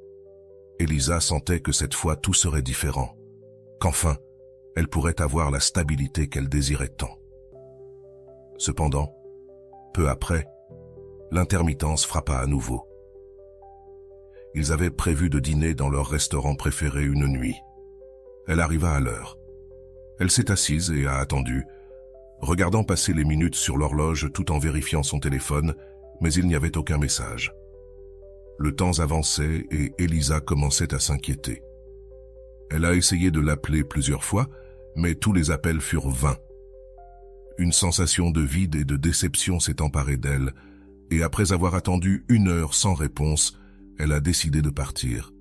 Elisa sentait que cette fois tout serait différent, qu'enfin, elle pourrait avoir la stabilité qu'elle désirait tant. Cependant, peu après, l'intermittence frappa à nouveau. Ils avaient prévu de dîner dans leur restaurant préféré une nuit. Elle arriva à l'heure. Elle s'est assise et a attendu, regardant passer les minutes sur l'horloge tout en vérifiant son téléphone, mais il n'y avait aucun message. Le temps avançait et Elisa commençait à s'inquiéter. Elle a essayé de l'appeler plusieurs fois, mais tous les appels furent vains. Une sensation de vide et de déception s'est emparée d'elle, et après avoir attendu 1 heure sans réponse, elle a décidé de partir.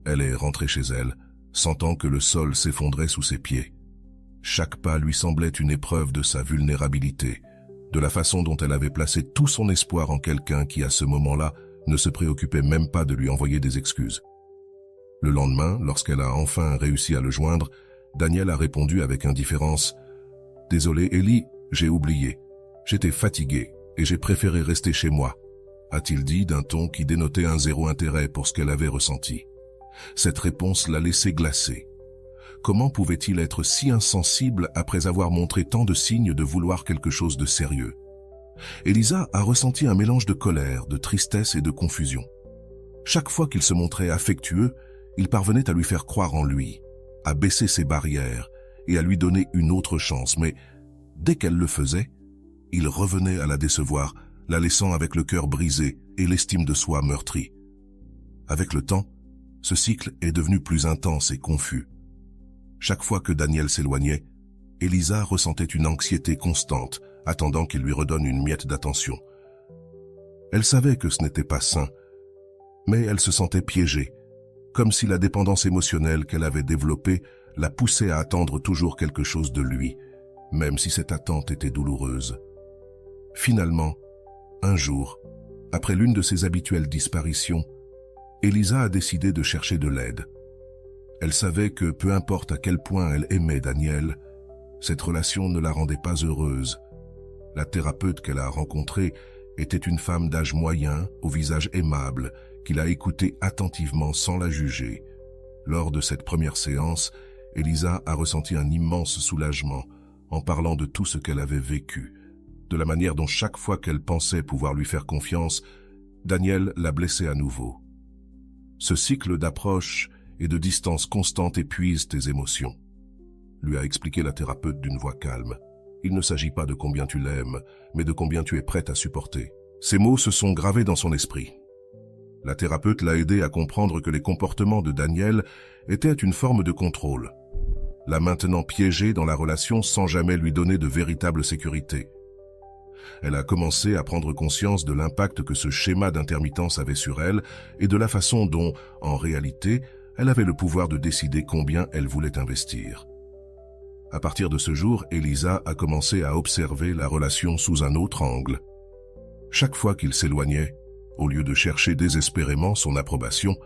Elle est rentrée chez elle, sentant que le sol s'effondrait sous ses pieds. Chaque pas lui semblait une épreuve de sa vulnérabilité, de la façon dont elle avait placé tout son espoir en quelqu'un qui, à ce moment-là, ne se préoccupait même pas de lui envoyer des excuses. Le lendemain, lorsqu'elle a enfin réussi à le joindre, Daniel a répondu avec indifférence « Désolé Ellie, j'ai oublié. J'étais fatigué et j'ai préféré rester chez moi », a-t-il dit d'un ton qui dénotait un zéro intérêt pour ce qu'elle avait ressenti. Cette réponse l'a laissé glacée. Comment pouvait-il être si insensible après avoir montré tant de signes de vouloir quelque chose de sérieux? Elisa a ressenti un mélange de colère, de tristesse et de confusion. Chaque fois qu'il se montrait affectueux, il parvenait à lui faire croire en lui, à baisser ses barrières et à lui donner une autre chance, mais dès qu'elle le faisait, il revenait à la décevoir, la laissant avec le cœur brisé et l'estime de soi meurtrie. Avec le temps, ce cycle est devenu plus intense et confus. Chaque fois que Daniel s'éloignait, Elisa ressentait une anxiété constante, attendant qu'il lui redonne une miette d'attention. Elle savait que ce n'était pas sain, mais elle se sentait piégée, comme si la dépendance émotionnelle qu'elle avait développée la poussait à attendre toujours quelque chose de lui, même si cette attente était douloureuse. Finalement, un jour, après l'une de ses habituelles disparitions, Elisa a décidé de chercher de l'aide. Elle savait que peu importe à quel point elle aimait Daniel, cette relation ne la rendait pas heureuse. La thérapeute qu'elle a rencontrée était une femme d'âge moyen, au visage aimable, qui l'a écoutée attentivement sans la juger. Lors de cette première séance, Elisa a ressenti un immense soulagement en parlant de tout ce qu'elle avait vécu, de la manière dont chaque fois qu'elle pensait pouvoir lui faire confiance, Daniel la blessait à nouveau. Ce cycle d'approche et de distance constante épuise tes émotions, lui a expliqué la thérapeute d'une voix calme. Il ne s'agit pas de combien tu l'aimes, mais de combien tu es prête à supporter. Ces mots se sont gravés dans son esprit. La thérapeute l'a aidé à comprendre que les comportements de Daniel étaient une forme de contrôle, la maintenant piégée dans la relation sans jamais lui donner de véritable sécurité. Elle a commencé à prendre conscience de l'impact que ce schéma d'intermittence avait sur elle et de la façon dont, en réalité, elle avait le pouvoir de décider combien elle voulait investir. À partir de ce jour, Elisa a commencé à observer la relation sous un autre angle. Chaque fois qu'il s'éloignait, au lieu de chercher désespérément son approbation,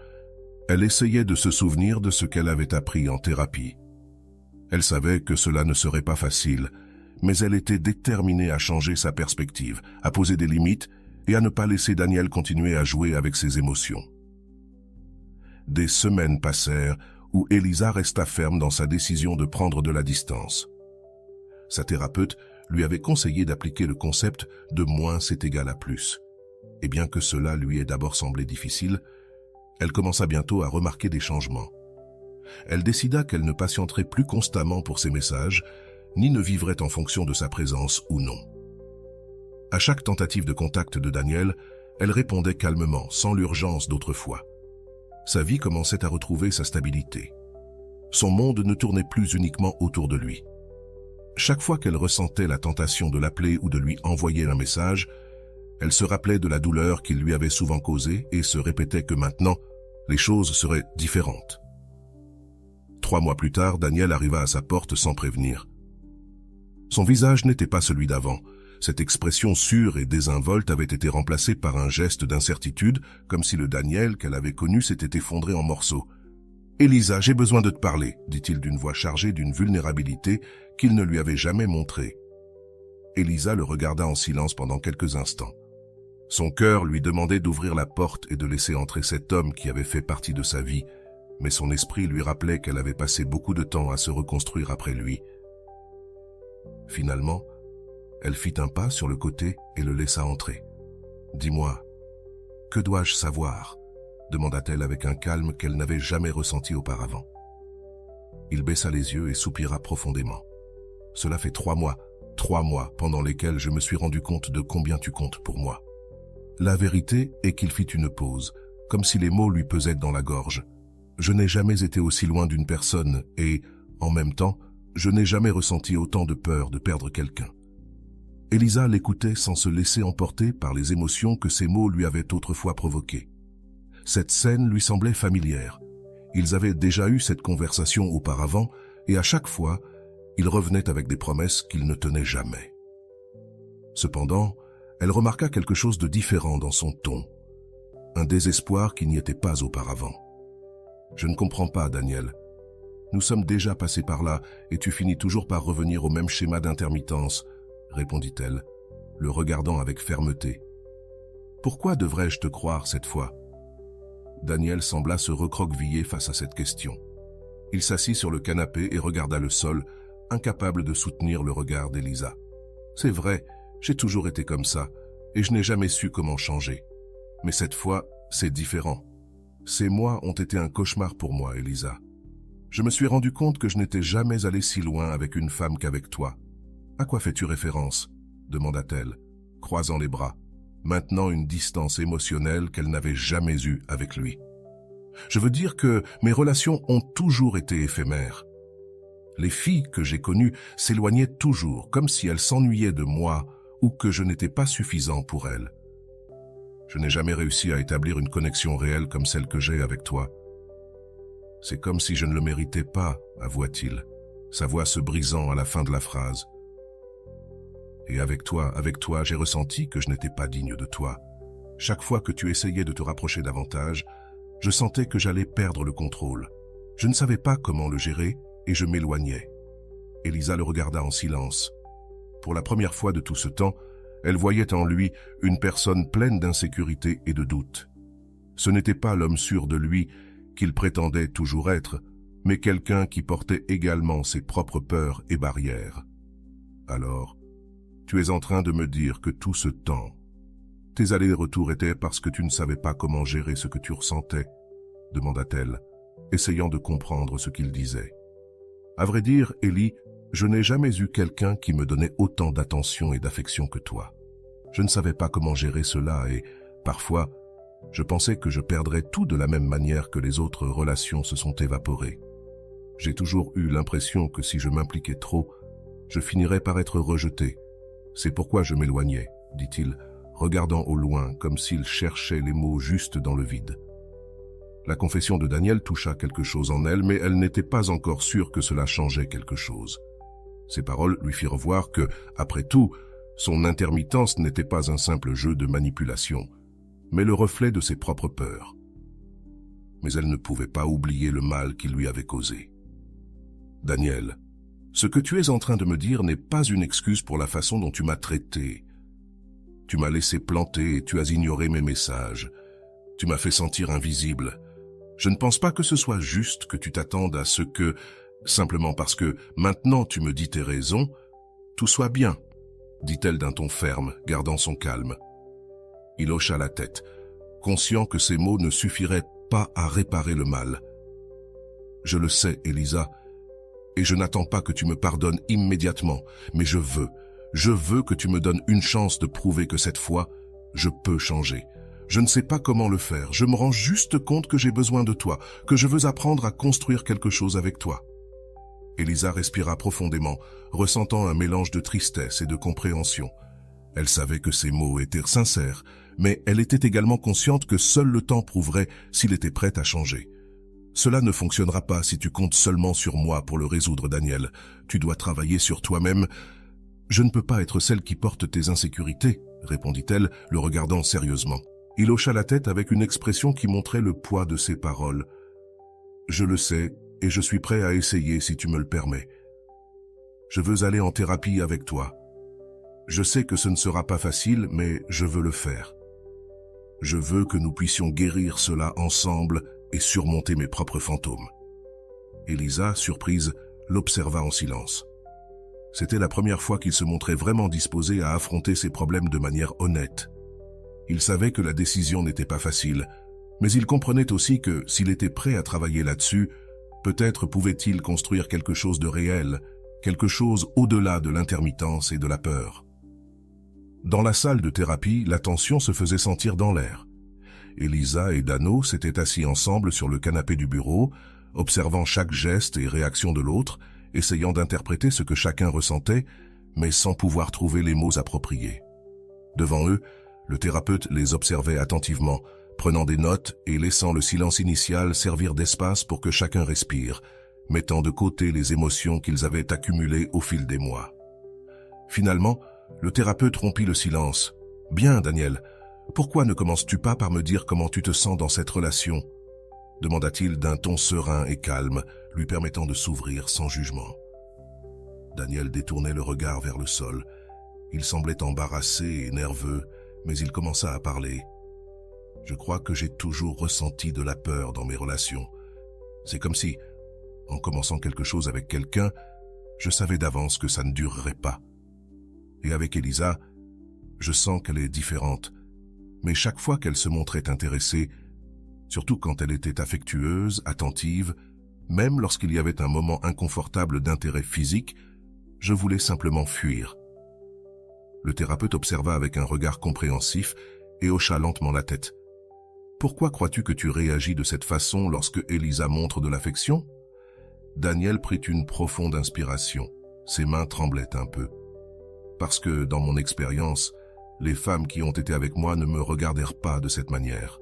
elle essayait de se souvenir de ce qu'elle avait appris en thérapie. Elle savait que cela ne serait pas facile, mais elle était déterminée à changer sa perspective, à poser des limites et à ne pas laisser Daniel continuer à jouer avec ses émotions. Des semaines passèrent où Elisa resta ferme dans sa décision de prendre de la distance. Sa thérapeute lui avait conseillé d'appliquer le concept de moins c'est égal à plus. Et bien que cela lui ait d'abord semblé difficile, elle commença bientôt à remarquer des changements. Elle décida qu'elle ne patienterait plus constamment pour ses messages, ni ne vivrait en fonction de sa présence ou non. À chaque tentative de contact de Daniel, elle répondait calmement, sans l'urgence d'autrefois. Sa vie commençait à retrouver sa stabilité. Son monde ne tournait plus uniquement autour de lui. Chaque fois qu'elle ressentait la tentation de l'appeler ou de lui envoyer un message, elle se rappelait de la douleur qu'il lui avait souvent causée et se répétait que maintenant, les choses seraient différentes. 3 mois plus tard, Daniel arriva à sa porte sans prévenir. Son visage n'était pas celui d'avant. Cette expression sûre et désinvolte avait été remplacée par un geste d'incertitude, comme si le Daniel qu'elle avait connu s'était effondré en morceaux. « Elisa, j'ai besoin de te parler », dit-il d'une voix chargée d'une vulnérabilité qu'il ne lui avait jamais montrée. Elisa le regarda en silence pendant quelques instants. Son cœur lui demandait d'ouvrir la porte et de laisser entrer cet homme qui avait fait partie de sa vie, mais son esprit lui rappelait qu'elle avait passé beaucoup de temps à se reconstruire après lui. Finalement, Elle fit un pas sur le côté et le laissa entrer. « Dis-moi, que dois-je savoir ?» demanda-t-elle avec un calme qu'elle n'avait jamais ressenti auparavant. Il baissa les yeux et soupira profondément. « Cela fait 3 mois pendant lesquels je me suis rendu compte de combien tu comptes pour moi. » La vérité est qu'il fit une pause, comme si les mots lui pesaient dans la gorge. Je n'ai jamais été aussi loin d'une personne et, en même temps, je n'ai jamais ressenti autant de peur de perdre quelqu'un. Elisa l'écoutait sans se laisser emporter par les émotions que ces mots lui avaient autrefois provoquées. Cette scène lui semblait familière. Ils avaient déjà eu cette conversation auparavant et à chaque fois, il revenait avec des promesses qu'il ne tenait jamais. Cependant, elle remarqua quelque chose de différent dans son ton, un désespoir qui n'y était pas auparavant. « Je ne comprends pas, Daniel. Nous sommes déjà passés par là et tu finis toujours par revenir au même schéma d'intermittence, » répondit-elle, le regardant avec fermeté. « Pourquoi devrais-je te croire cette fois ?» Daniel sembla se recroqueviller face à cette question. Il s'assit sur le canapé et regarda le sol, incapable de soutenir le regard d'Elisa. « C'est vrai, j'ai toujours été comme ça, et je n'ai jamais su comment changer. Mais cette fois, c'est différent. Ces mois ont été un cauchemar pour moi, Elisa. Je me suis rendu compte que je n'étais jamais allé si loin avec une femme qu'avec toi. À quoi fais-tu référence ?» demanda-t-elle, croisant les bras, maintenant une distance émotionnelle qu'elle n'avait jamais eue avec lui. « Je veux dire que mes relations ont toujours été éphémères. Les filles que j'ai connues s'éloignaient toujours, comme si elles s'ennuyaient de moi ou que je n'étais pas suffisant pour elles. Je n'ai jamais réussi à établir une connexion réelle comme celle que j'ai avec toi. C'est comme si je ne le méritais pas, avoua-t-il, sa voix se brisant à la fin de la phrase. Et avec toi, j'ai ressenti que je n'étais pas digne de toi. Chaque fois que tu essayais de te rapprocher davantage, je sentais que j'allais perdre le contrôle. Je ne savais pas comment le gérer et je m'éloignais. » Elisa le regarda en silence. Pour la première fois de tout ce temps, elle voyait en lui une personne pleine d'insécurité et de doute. Ce n'était pas l'homme sûr de lui qu'il prétendait toujours être, mais quelqu'un qui portait également ses propres peurs et barrières. « Alors, tu es en train de me dire que tout ce temps, tes allers-retours étaient parce que tu ne savais pas comment gérer ce que tu ressentais ?» demanda-t-elle, essayant de comprendre ce qu'il disait. « À vrai dire, Ellie, je n'ai jamais eu quelqu'un qui me donnait autant d'attention et d'affection que toi. Je ne savais pas comment gérer cela et, parfois, je pensais que je perdrais tout de la même manière que les autres relations se sont évaporées. J'ai toujours eu l'impression que si je m'impliquais trop, je finirais par être rejeté. C'est pourquoi je m'éloignais, dit-il, regardant au loin comme s'il cherchait les mots justes dans le vide. La confession de Daniel toucha quelque chose en elle, mais elle n'était pas encore sûre que cela changeait quelque chose. Ces paroles lui firent voir que, après tout, son intermittence n'était pas un simple jeu de manipulation, mais le reflet de ses propres peurs. Mais elle ne pouvait pas oublier le mal qu'il lui avait causé. « Daniel, ce que tu es en train de me dire n'est pas une excuse pour la façon dont tu m'as traité. Tu m'as laissé planter et tu as ignoré mes messages. Tu m'as fait sentir invisible. Je ne pense pas que ce soit juste que tu t'attendes à ce que, simplement parce que maintenant tu me dis tes raisons, tout soit bien, » dit-elle d'un ton ferme, gardant son calme. Il hocha la tête, conscient que ces mots ne suffiraient pas à réparer le mal. « Je le sais, Elisa, et je n'attends pas que tu me pardonnes immédiatement, mais je veux que tu me donnes une chance de prouver que cette fois, je peux changer. Je ne sais pas comment le faire, je me rends juste compte que j'ai besoin de toi, que je veux apprendre à construire quelque chose avec toi. » Elisa respira profondément, ressentant un mélange de tristesse et de compréhension. Elle savait que ses mots étaient sincères, mais elle était également consciente que seul le temps prouverait s'il était prêt à changer. « Cela ne fonctionnera pas si tu comptes seulement sur moi pour le résoudre, Daniel. Tu dois travailler sur toi-même. »« Je ne peux pas être celle qui porte tes insécurités, » répondit-elle, le regardant sérieusement. Il hocha la tête avec une expression qui montrait le poids de ses paroles. « Je le sais, et je suis prêt à essayer si tu me le permets. Je veux aller en thérapie avec toi. Je sais que ce ne sera pas facile, mais je veux le faire. Je veux que nous puissions guérir cela ensemble et surmonter mes propres fantômes. » Elisa, surprise, l'observa en silence. « C'était la première fois qu'il se montrait vraiment disposé à affronter ses problèmes de manière honnête. Il savait que la décision n'était pas facile, mais il comprenait aussi que, s'il était prêt à travailler là-dessus, peut-être pouvait-il construire quelque chose de réel, quelque chose au-delà de l'intermittence et de la peur. Dans la salle de thérapie, la tension se faisait sentir dans l'air. Elisa et Dano s'étaient assis ensemble sur le canapé du bureau, observant chaque geste et réaction de l'autre, essayant d'interpréter ce que chacun ressentait, mais sans pouvoir trouver les mots appropriés. Devant eux, le thérapeute les observait attentivement, prenant des notes et laissant le silence initial servir d'espace pour que chacun respire, mettant de côté les émotions qu'ils avaient accumulées au fil des mois. Finalement, le thérapeute rompit le silence. « Bien, Daniel, pourquoi ne commences-tu pas par me dire comment tu te sens dans cette relation ?» demanda-t-il d'un ton serein et calme, lui permettant de s'ouvrir sans jugement. Daniel détournait le regard vers le sol. Il semblait embarrassé et nerveux, mais il commença à parler. « Je crois que j'ai toujours ressenti de la peur dans mes relations. C'est comme si, en commençant quelque chose avec quelqu'un, je savais d'avance que ça ne durerait pas. Et avec Elisa, je sens qu'elle est différente, mais chaque fois qu'elle se montrait intéressée, surtout quand elle était affectueuse, attentive, même lorsqu'il y avait un moment inconfortable d'intérêt physique, je voulais simplement fuir. » Le thérapeute observa avec un regard compréhensif et hocha lentement la tête. « Pourquoi crois-tu que tu réagis de cette façon lorsque Elisa montre de l'affection ?» Daniel prit une profonde inspiration. Ses mains tremblaient un peu. « Parce que, dans mon expérience, les femmes qui ont été avec moi ne me regardèrent pas de cette manière.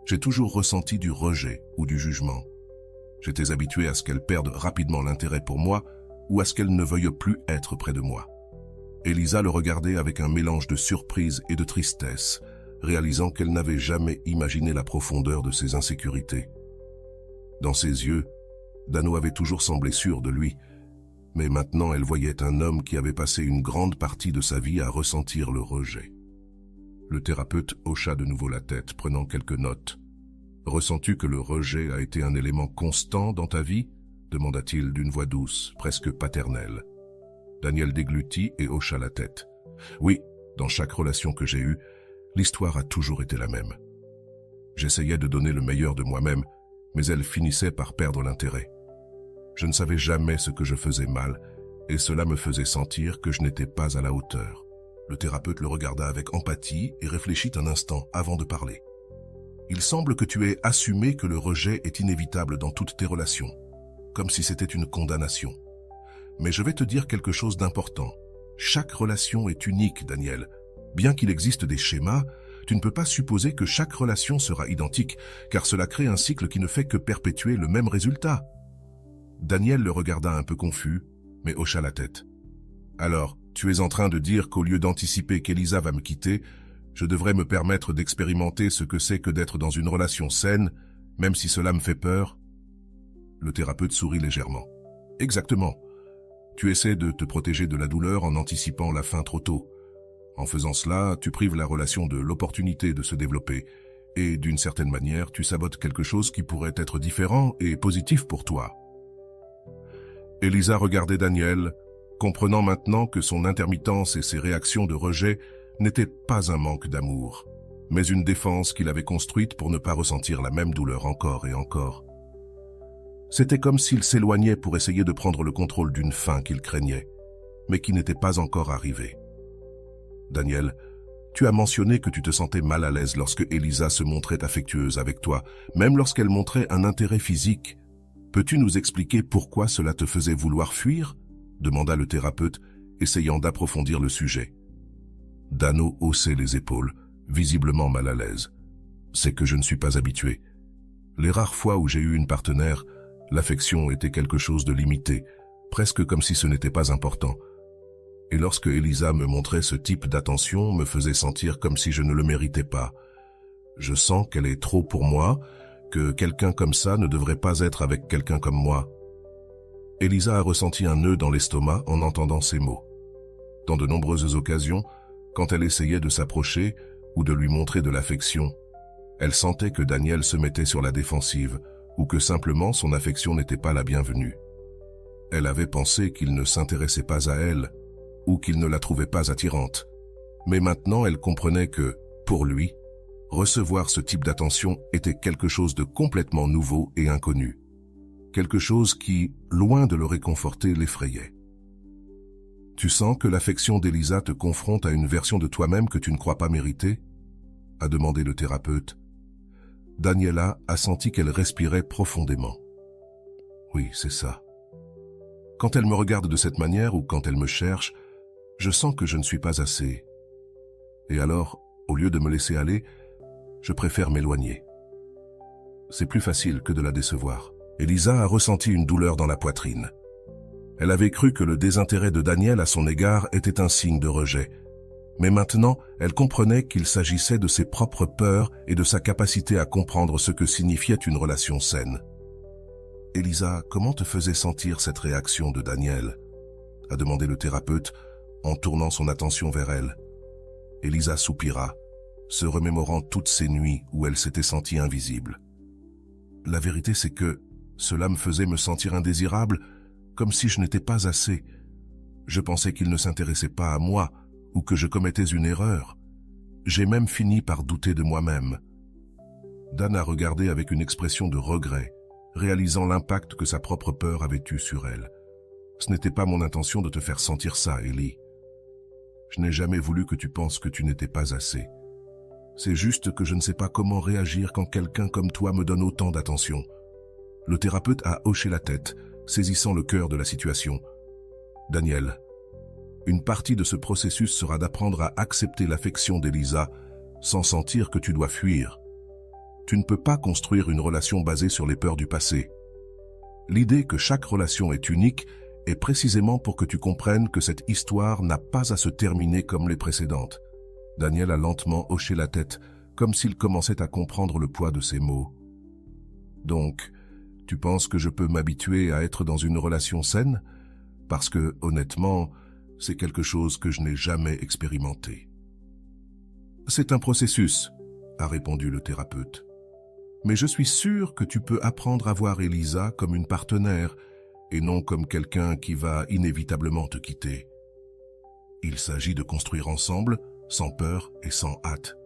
J'ai toujours ressenti du rejet ou du jugement. J'étais habitué à ce qu'elles perdent rapidement l'intérêt pour moi ou à ce qu'elles ne veuillent plus être près de moi. » Elisa le regardait avec un mélange de surprise et de tristesse, réalisant qu'elle n'avait jamais imaginé la profondeur de ses insécurités. Dans ses yeux, Dano avait toujours semblé sûr de lui, mais maintenant elle voyait un homme qui avait passé une grande partie de sa vie à ressentir le rejet. Le thérapeute hocha de nouveau la tête, prenant quelques notes. « Ressens-tu que le rejet a été un élément constant dans ta vie ?» demanda-t-il d'une voix douce, presque paternelle. Daniel déglutit et hocha la tête. « Oui, dans chaque relation que j'ai eue, l'histoire a toujours été la même. J'essayais de donner le meilleur de moi-même, mais elle finissait par perdre l'intérêt. Je ne savais jamais ce que je faisais mal, et cela me faisait sentir que je n'étais pas à la hauteur. » Le thérapeute le regarda avec empathie et réfléchit un instant avant de parler. « Il semble que tu aies assumé que le rejet est inévitable dans toutes tes relations, comme si c'était une condamnation. Mais je vais te dire quelque chose d'important. Chaque relation est unique, Daniel. Bien qu'il existe des schémas, tu ne peux pas supposer que chaque relation sera identique, car cela crée un cycle qui ne fait que perpétuer le même résultat. » Daniel le regarda un peu confus, mais hocha la tête. « Alors, tu es en train de dire qu'au lieu d'anticiper qu'Elisa va me quitter, je devrais me permettre d'expérimenter ce que c'est que d'être dans une relation saine, même si cela me fait peur ?» Le thérapeute sourit légèrement. « Exactement. Tu essaies de te protéger de la douleur en anticipant la fin trop tôt. En faisant cela, tu prives la relation de l'opportunité de se développer, et d'une certaine manière, tu sabotes quelque chose qui pourrait être différent et positif pour toi. » Elisa regardait Daniel, comprenant maintenant que son intermittence et ses réactions de rejet n'étaient pas un manque d'amour, mais une défense qu'il avait construite pour ne pas ressentir la même douleur encore et encore. C'était comme s'il s'éloignait pour essayer de prendre le contrôle d'une fin qu'il craignait, mais qui n'était pas encore arrivée. « Daniel, tu as mentionné que tu te sentais mal à l'aise lorsque Elisa se montrait affectueuse avec toi, même lorsqu'elle montrait un intérêt physique. Peux-tu nous expliquer pourquoi cela te faisait vouloir fuir ?» demanda le thérapeute, essayant d'approfondir le sujet. Dano haussait les épaules, visiblement mal à l'aise. « C'est que je ne suis pas habitué. Les rares fois où j'ai eu une partenaire, l'affection était quelque chose de limité, presque comme si ce n'était pas important. Et lorsque Elisa me montrait ce type d'attention, me faisait sentir comme si je ne le méritais pas. Je sens qu'elle est trop pour moi, que quelqu'un comme ça ne devrait pas être avec quelqu'un comme moi. » Elisa a ressenti un nœud dans l'estomac en entendant ces mots. Dans de nombreuses occasions, quand elle essayait de s'approcher ou de lui montrer de l'affection, elle sentait que Daniel se mettait sur la défensive ou que simplement son affection n'était pas la bienvenue. Elle avait pensé qu'il ne s'intéressait pas à elle, ou qu'il ne la trouvait pas attirante. Mais maintenant, elle comprenait que, pour lui, recevoir ce type d'attention était quelque chose de complètement nouveau et inconnu. Quelque chose qui, loin de le réconforter, l'effrayait. « Tu sens que l'affection d'Elisa te confronte à une version de toi-même que tu ne crois pas mériter ?» a demandé le thérapeute. Daniela a senti qu'elle respirait profondément. « Oui, c'est ça. Quand elle me regarde de cette manière ou quand elle me cherche, je sens que je ne suis pas assez. Et alors, au lieu de me laisser aller, je préfère m'éloigner. C'est plus facile que de la décevoir. » Elisa a ressenti une douleur dans la poitrine. Elle avait cru que le désintérêt de Daniel à son égard était un signe de rejet. Mais maintenant, elle comprenait qu'il s'agissait de ses propres peurs et de sa capacité à comprendre ce que signifiait une relation saine. « Elisa, comment te faisait sentir cette réaction de Daniel ?» a demandé le thérapeute en tournant son attention vers elle. Elisa soupira, se remémorant toutes ces nuits où elle s'était sentie invisible. « La vérité, c'est que cela me faisait me sentir indésirable, comme si je n'étais pas assez. Je pensais qu'il ne s'intéressait pas à moi ou que je commettais une erreur. J'ai même fini par douter de moi-même. » Dan a regardé avec une expression de regret, réalisant l'impact que sa propre peur avait eu sur elle. « Ce n'était pas mon intention de te faire sentir ça, Ellie. Je n'ai jamais voulu que tu penses que tu n'étais pas assez. C'est juste que je ne sais pas comment réagir quand quelqu'un comme toi me donne autant d'attention. » Le thérapeute a hoché la tête, saisissant le cœur de la situation. « Daniel, une partie de ce processus sera d'apprendre à accepter l'affection d'Elisa sans sentir que tu dois fuir. Tu ne peux pas construire une relation basée sur les peurs du passé. L'idée que chaque relation est unique est précisément pour que tu comprennes que cette histoire n'a pas à se terminer comme les précédentes. » Daniel a lentement hoché la tête, comme s'il commençait à comprendre le poids de ses mots. « Donc, tu penses que je peux m'habituer à être dans une relation saine? Parce que, honnêtement, c'est quelque chose que je n'ai jamais expérimenté. » « C'est un processus, » a répondu le thérapeute. « Mais je suis sûr que tu peux apprendre à voir Elisa comme une partenaire et non comme quelqu'un qui va inévitablement te quitter. Il s'agit de construire ensemble, sans peur et sans hâte.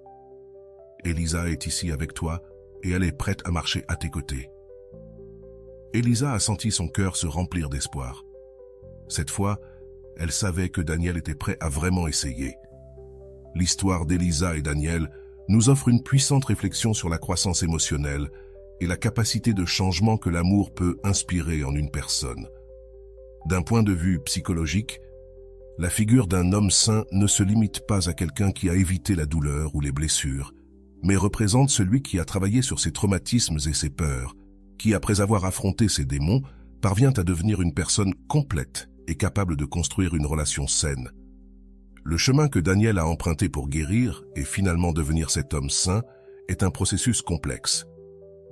Elisa est ici avec toi et elle est prête à marcher à tes côtés. » Elisa a senti son cœur se remplir d'espoir. Cette fois, elle savait que Daniel était prêt à vraiment essayer. L'histoire d'Elisa et Daniel nous offre une puissante réflexion sur la croissance émotionnelle et la capacité de changement que l'amour peut inspirer en une personne. D'un point de vue psychologique, la figure d'un homme sain ne se limite pas à quelqu'un qui a évité la douleur ou les blessures, mais représente celui qui a travaillé sur ses traumatismes et ses peurs, qui, après avoir affronté ses démons, parvient à devenir une personne complète et capable de construire une relation saine. Le chemin que Daniel a emprunté pour guérir et finalement devenir cet homme sain est un processus complexe.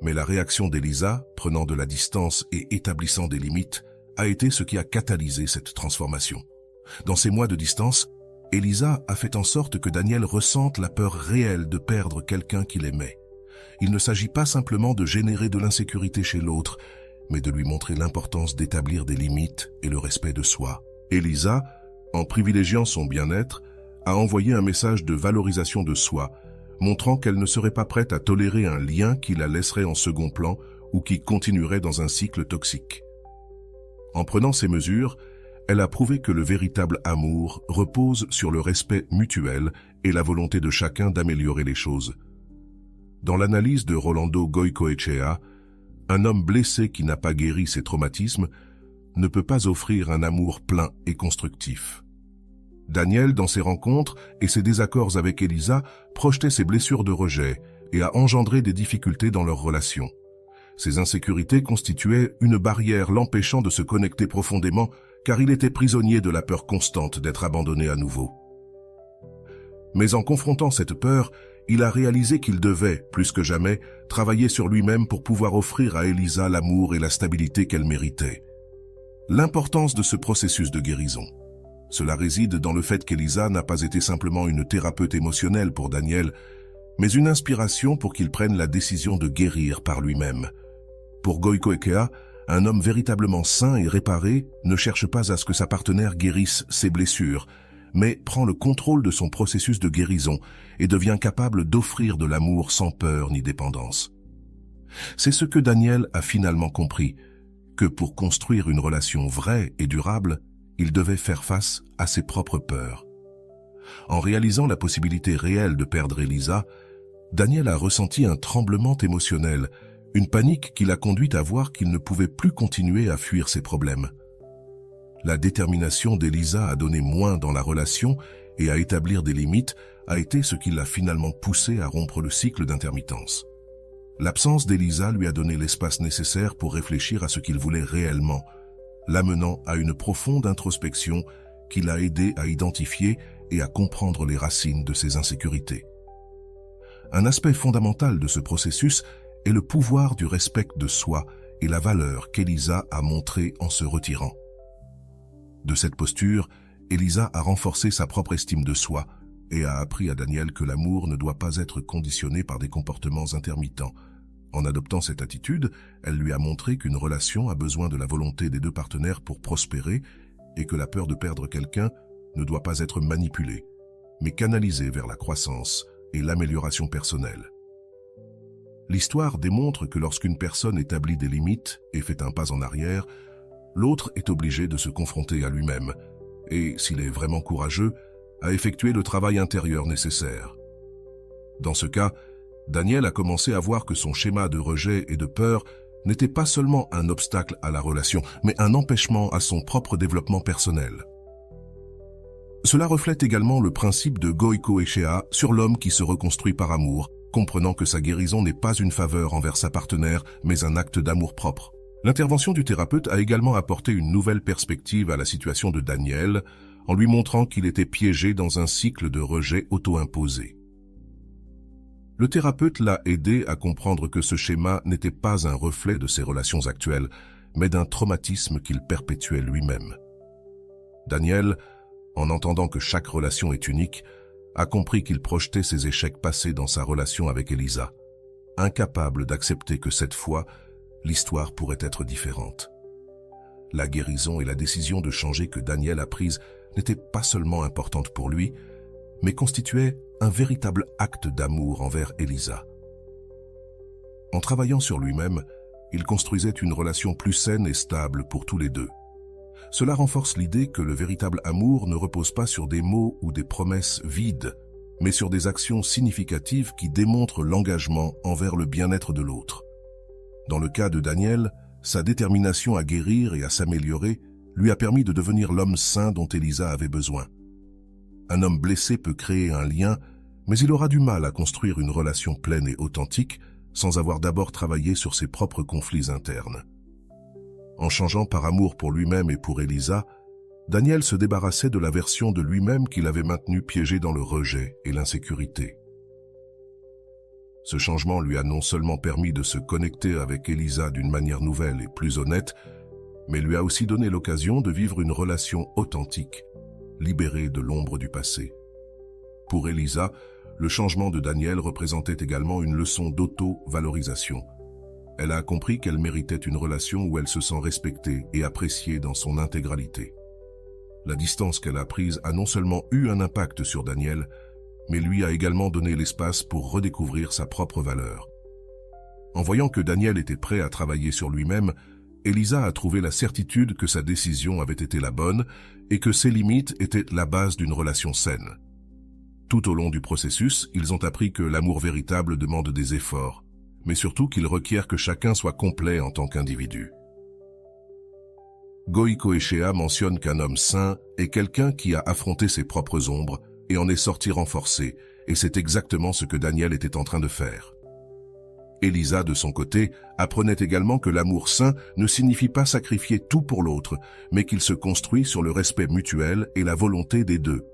Mais la réaction d'Elisa, prenant de la distance et établissant des limites, a été ce qui a catalysé cette transformation. Dans ces mois de distance, Elisa a fait en sorte que Daniel ressente la peur réelle de perdre quelqu'un qu'il aimait. Il ne s'agit pas simplement de générer de l'insécurité chez l'autre, mais de lui montrer l'importance d'établir des limites et le respect de soi. Elisa, en privilégiant son bien-être, a envoyé un message de valorisation de soi, montrant qu'elle ne serait pas prête à tolérer un lien qui la laisserait en second plan ou qui continuerait dans un cycle toxique. En prenant ces mesures, elle a prouvé que le véritable amour repose sur le respect mutuel et la volonté de chacun d'améliorer les choses. Dans l'analyse de Rolando Goicoechea, un homme blessé qui n'a pas guéri ses traumatismes ne peut pas offrir un amour plein et constructif. Daniel, dans ses rencontres et ses désaccords avec Elisa, projetait ses blessures de rejet et a engendré des difficultés dans leur relation. Ces insécurités constituaient une barrière l'empêchant de se connecter profondément car il était prisonnier de la peur constante d'être abandonné à nouveau. Mais en confrontant cette peur, il a réalisé qu'il devait, plus que jamais, travailler sur lui-même pour pouvoir offrir à Elisa l'amour et la stabilité qu'elle méritait. L'importance de ce processus de guérison. Cela réside dans le fait qu'Elisa n'a pas été simplement une thérapeute émotionnelle pour Daniel, mais une inspiration pour qu'il prenne la décision de guérir par lui-même. Pour Goicoechea, Un homme véritablement sain et réparé ne cherche pas à ce que sa partenaire guérisse ses blessures, mais prend le contrôle de son processus de guérison et devient capable d'offrir de l'amour sans peur ni dépendance. C'est ce que Daniel a finalement compris, que pour construire une relation vraie et durable, il devait faire face à ses propres peurs. En réalisant la possibilité réelle de perdre Elisa, Daniel a ressenti un tremblement émotionnel, une panique qui l'a conduit à voir qu'il ne pouvait plus continuer à fuir ses problèmes. La détermination d'Elisa à donner moins dans la relation et à établir des limites a été ce qui l'a finalement poussé à rompre le cycle d'intermittence. L'absence d'Elisa lui a donné l'espace nécessaire pour réfléchir à ce qu'il voulait réellement, l'amenant à une profonde introspection qui l'a aidé à identifier et à comprendre les racines de ses insécurités. Un aspect fondamental de ce processus est le pouvoir du respect de soi et la valeur qu'Elisa a montrée en se retirant. De cette posture, Elisa a renforcé sa propre estime de soi et a appris à Daniel que l'amour ne doit pas être conditionné par des comportements intermittents. En adoptant cette attitude, elle lui a montré qu'une relation a besoin de la volonté des deux partenaires pour prospérer et que la peur de perdre quelqu'un ne doit pas être manipulée, mais canalisée vers la croissance et l'amélioration personnelle. L'histoire démontre que lorsqu'une personne établit des limites et fait un pas en arrière, l'autre est obligé de se confronter à lui-même et, s'il est vraiment courageux, à effectuer le travail intérieur nécessaire. Dans ce cas, Daniel a commencé à voir que son schéma de rejet et de peur n'était pas seulement un obstacle à la relation, mais un empêchement à son propre développement personnel. Cela reflète également le principe de Goïko-Echea sur l'homme qui se reconstruit par amour, comprenant que sa guérison n'est pas une faveur envers sa partenaire, mais un acte d'amour-propre. L'intervention du thérapeute a également apporté une nouvelle perspective à la situation de Daniel, en lui montrant qu'il était piégé dans un cycle de rejet auto-imposé. Le thérapeute l'a aidé à comprendre que ce schéma n'était pas un reflet de ses relations actuelles, mais d'un traumatisme qu'il perpétuait lui-même. Daniel, en entendant que chaque relation est unique, a compris qu'il projetait ses échecs passés dans sa relation avec Elisa, incapable d'accepter que cette fois, l'histoire pourrait être différente. La guérison et la décision de changer que Daniel a prise n'étaient pas seulement importantes pour lui, mais constituaient un véritable acte d'amour envers Elisa. En travaillant sur lui-même, il construisait une relation plus saine et stable pour tous les deux. Cela renforce l'idée que le véritable amour ne repose pas sur des mots ou des promesses vides, mais sur des actions significatives qui démontrent l'engagement envers le bien-être de l'autre. Dans le cas de Daniel, sa détermination à guérir et à s'améliorer lui a permis de devenir l'homme sain dont Elisa avait besoin. Un homme blessé peut créer un lien, mais il aura du mal à construire une relation pleine et authentique sans avoir d'abord travaillé sur ses propres conflits internes. En changeant par amour pour lui-même et pour Elisa, Daniel se débarrassait de la version de lui-même qu'il avait maintenue piégée dans le rejet et l'insécurité. Ce changement lui a non seulement permis de se connecter avec Elisa d'une manière nouvelle et plus honnête, mais lui a aussi donné l'occasion de vivre une relation authentique, libérée de l'ombre du passé. Pour Elisa, le changement de Daniel représentait également une leçon d'auto-valorisation. Elle a compris qu'elle méritait une relation où elle se sent respectée et appréciée dans son intégralité. La distance qu'elle a prise a non seulement eu un impact sur Daniel, mais lui a également donné l'espace pour redécouvrir sa propre valeur. En voyant que Daniel était prêt à travailler sur lui-même, Elisa a trouvé la certitude que sa décision avait été la bonne et que ses limites étaient la base d'une relation saine. Tout au long du processus, ils ont appris que l'amour véritable demande des efforts, mais surtout qu'il requiert que chacun soit complet en tant qu'individu. Goïko-Echea mentionne qu'un homme sain est quelqu'un qui a affronté ses propres ombres et en est sorti renforcé, et c'est exactement ce que Daniel était en train de faire. Elisa, de son côté, apprenait également que l'amour sain ne signifie pas sacrifier tout pour l'autre, mais qu'il se construit sur le respect mutuel et la volonté des deux.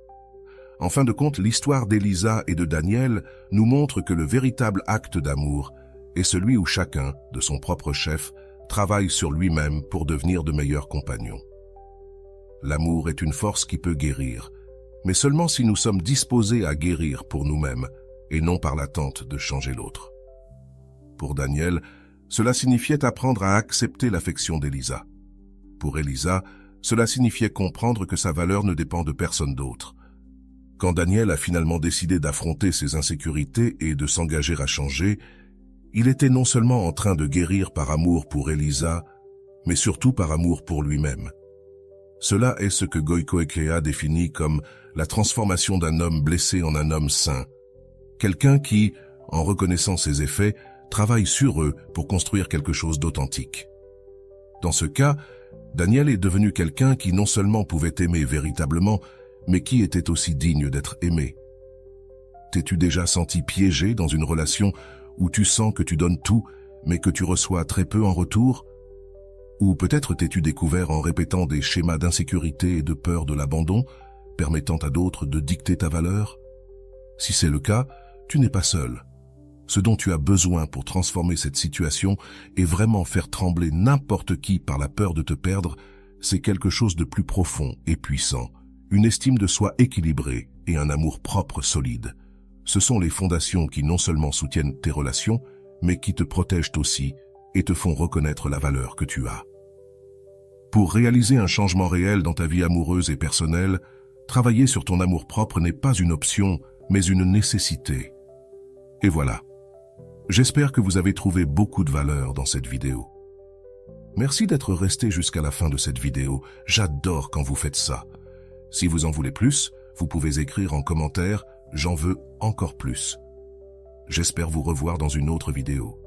En fin de compte, l'histoire d'Elisa et de Daniel nous montre que le véritable acte d'amour est celui où chacun, de son propre chef, travaille sur lui-même pour devenir de meilleurs compagnons. L'amour est une force qui peut guérir, mais seulement si nous sommes disposés à guérir pour nous-mêmes et non par l'attente de changer l'autre. Pour Daniel, Cela signifiait apprendre à accepter l'affection d'Elisa. Pour Elisa, cela signifiait comprendre que sa valeur ne dépend de personne d'autre. Quand Daniel a finalement décidé d'affronter ses insécurités et de s'engager à changer, il était non seulement en train de guérir par amour pour Elisa, mais surtout par amour pour lui-même. Cela est ce que Goiko Ekea définit comme la transformation d'un homme blessé en un homme sain. Quelqu'un qui, en reconnaissant ses effets, travaille sur eux pour construire quelque chose d'authentique. Dans ce cas, Daniel est devenu quelqu'un qui non seulement pouvait aimer véritablement, mais qui était aussi digne d'être aimé. T'es-tu déjà senti piégé dans une relation où tu sens que tu donnes tout, mais que tu reçois très peu en retour? Ou peut-être t'es-tu découvert en répétant des schémas d'insécurité et de peur de l'abandon, permettant à d'autres de dicter ta valeur? Si c'est le cas, tu n'es pas seul. Ce dont tu as besoin pour transformer cette situation et vraiment faire trembler n'importe qui par la peur de te perdre, c'est quelque chose de plus profond et puissant, une estime de soi équilibrée et un amour propre solide. Ce sont les fondations qui non seulement soutiennent tes relations, mais qui te protègent aussi et te font reconnaître la valeur que tu as. Pour réaliser un changement réel dans ta vie amoureuse et personnelle, travailler sur ton amour-propre n'est pas une option, mais une nécessité. Et voilà. J'espère que vous avez trouvé beaucoup de valeur dans cette vidéo. Merci d'être resté jusqu'à la fin de cette vidéo. J'adore quand vous faites ça. Si vous en voulez plus, vous pouvez écrire en commentaire « J'en veux encore plus ». J'espère vous revoir dans une autre vidéo.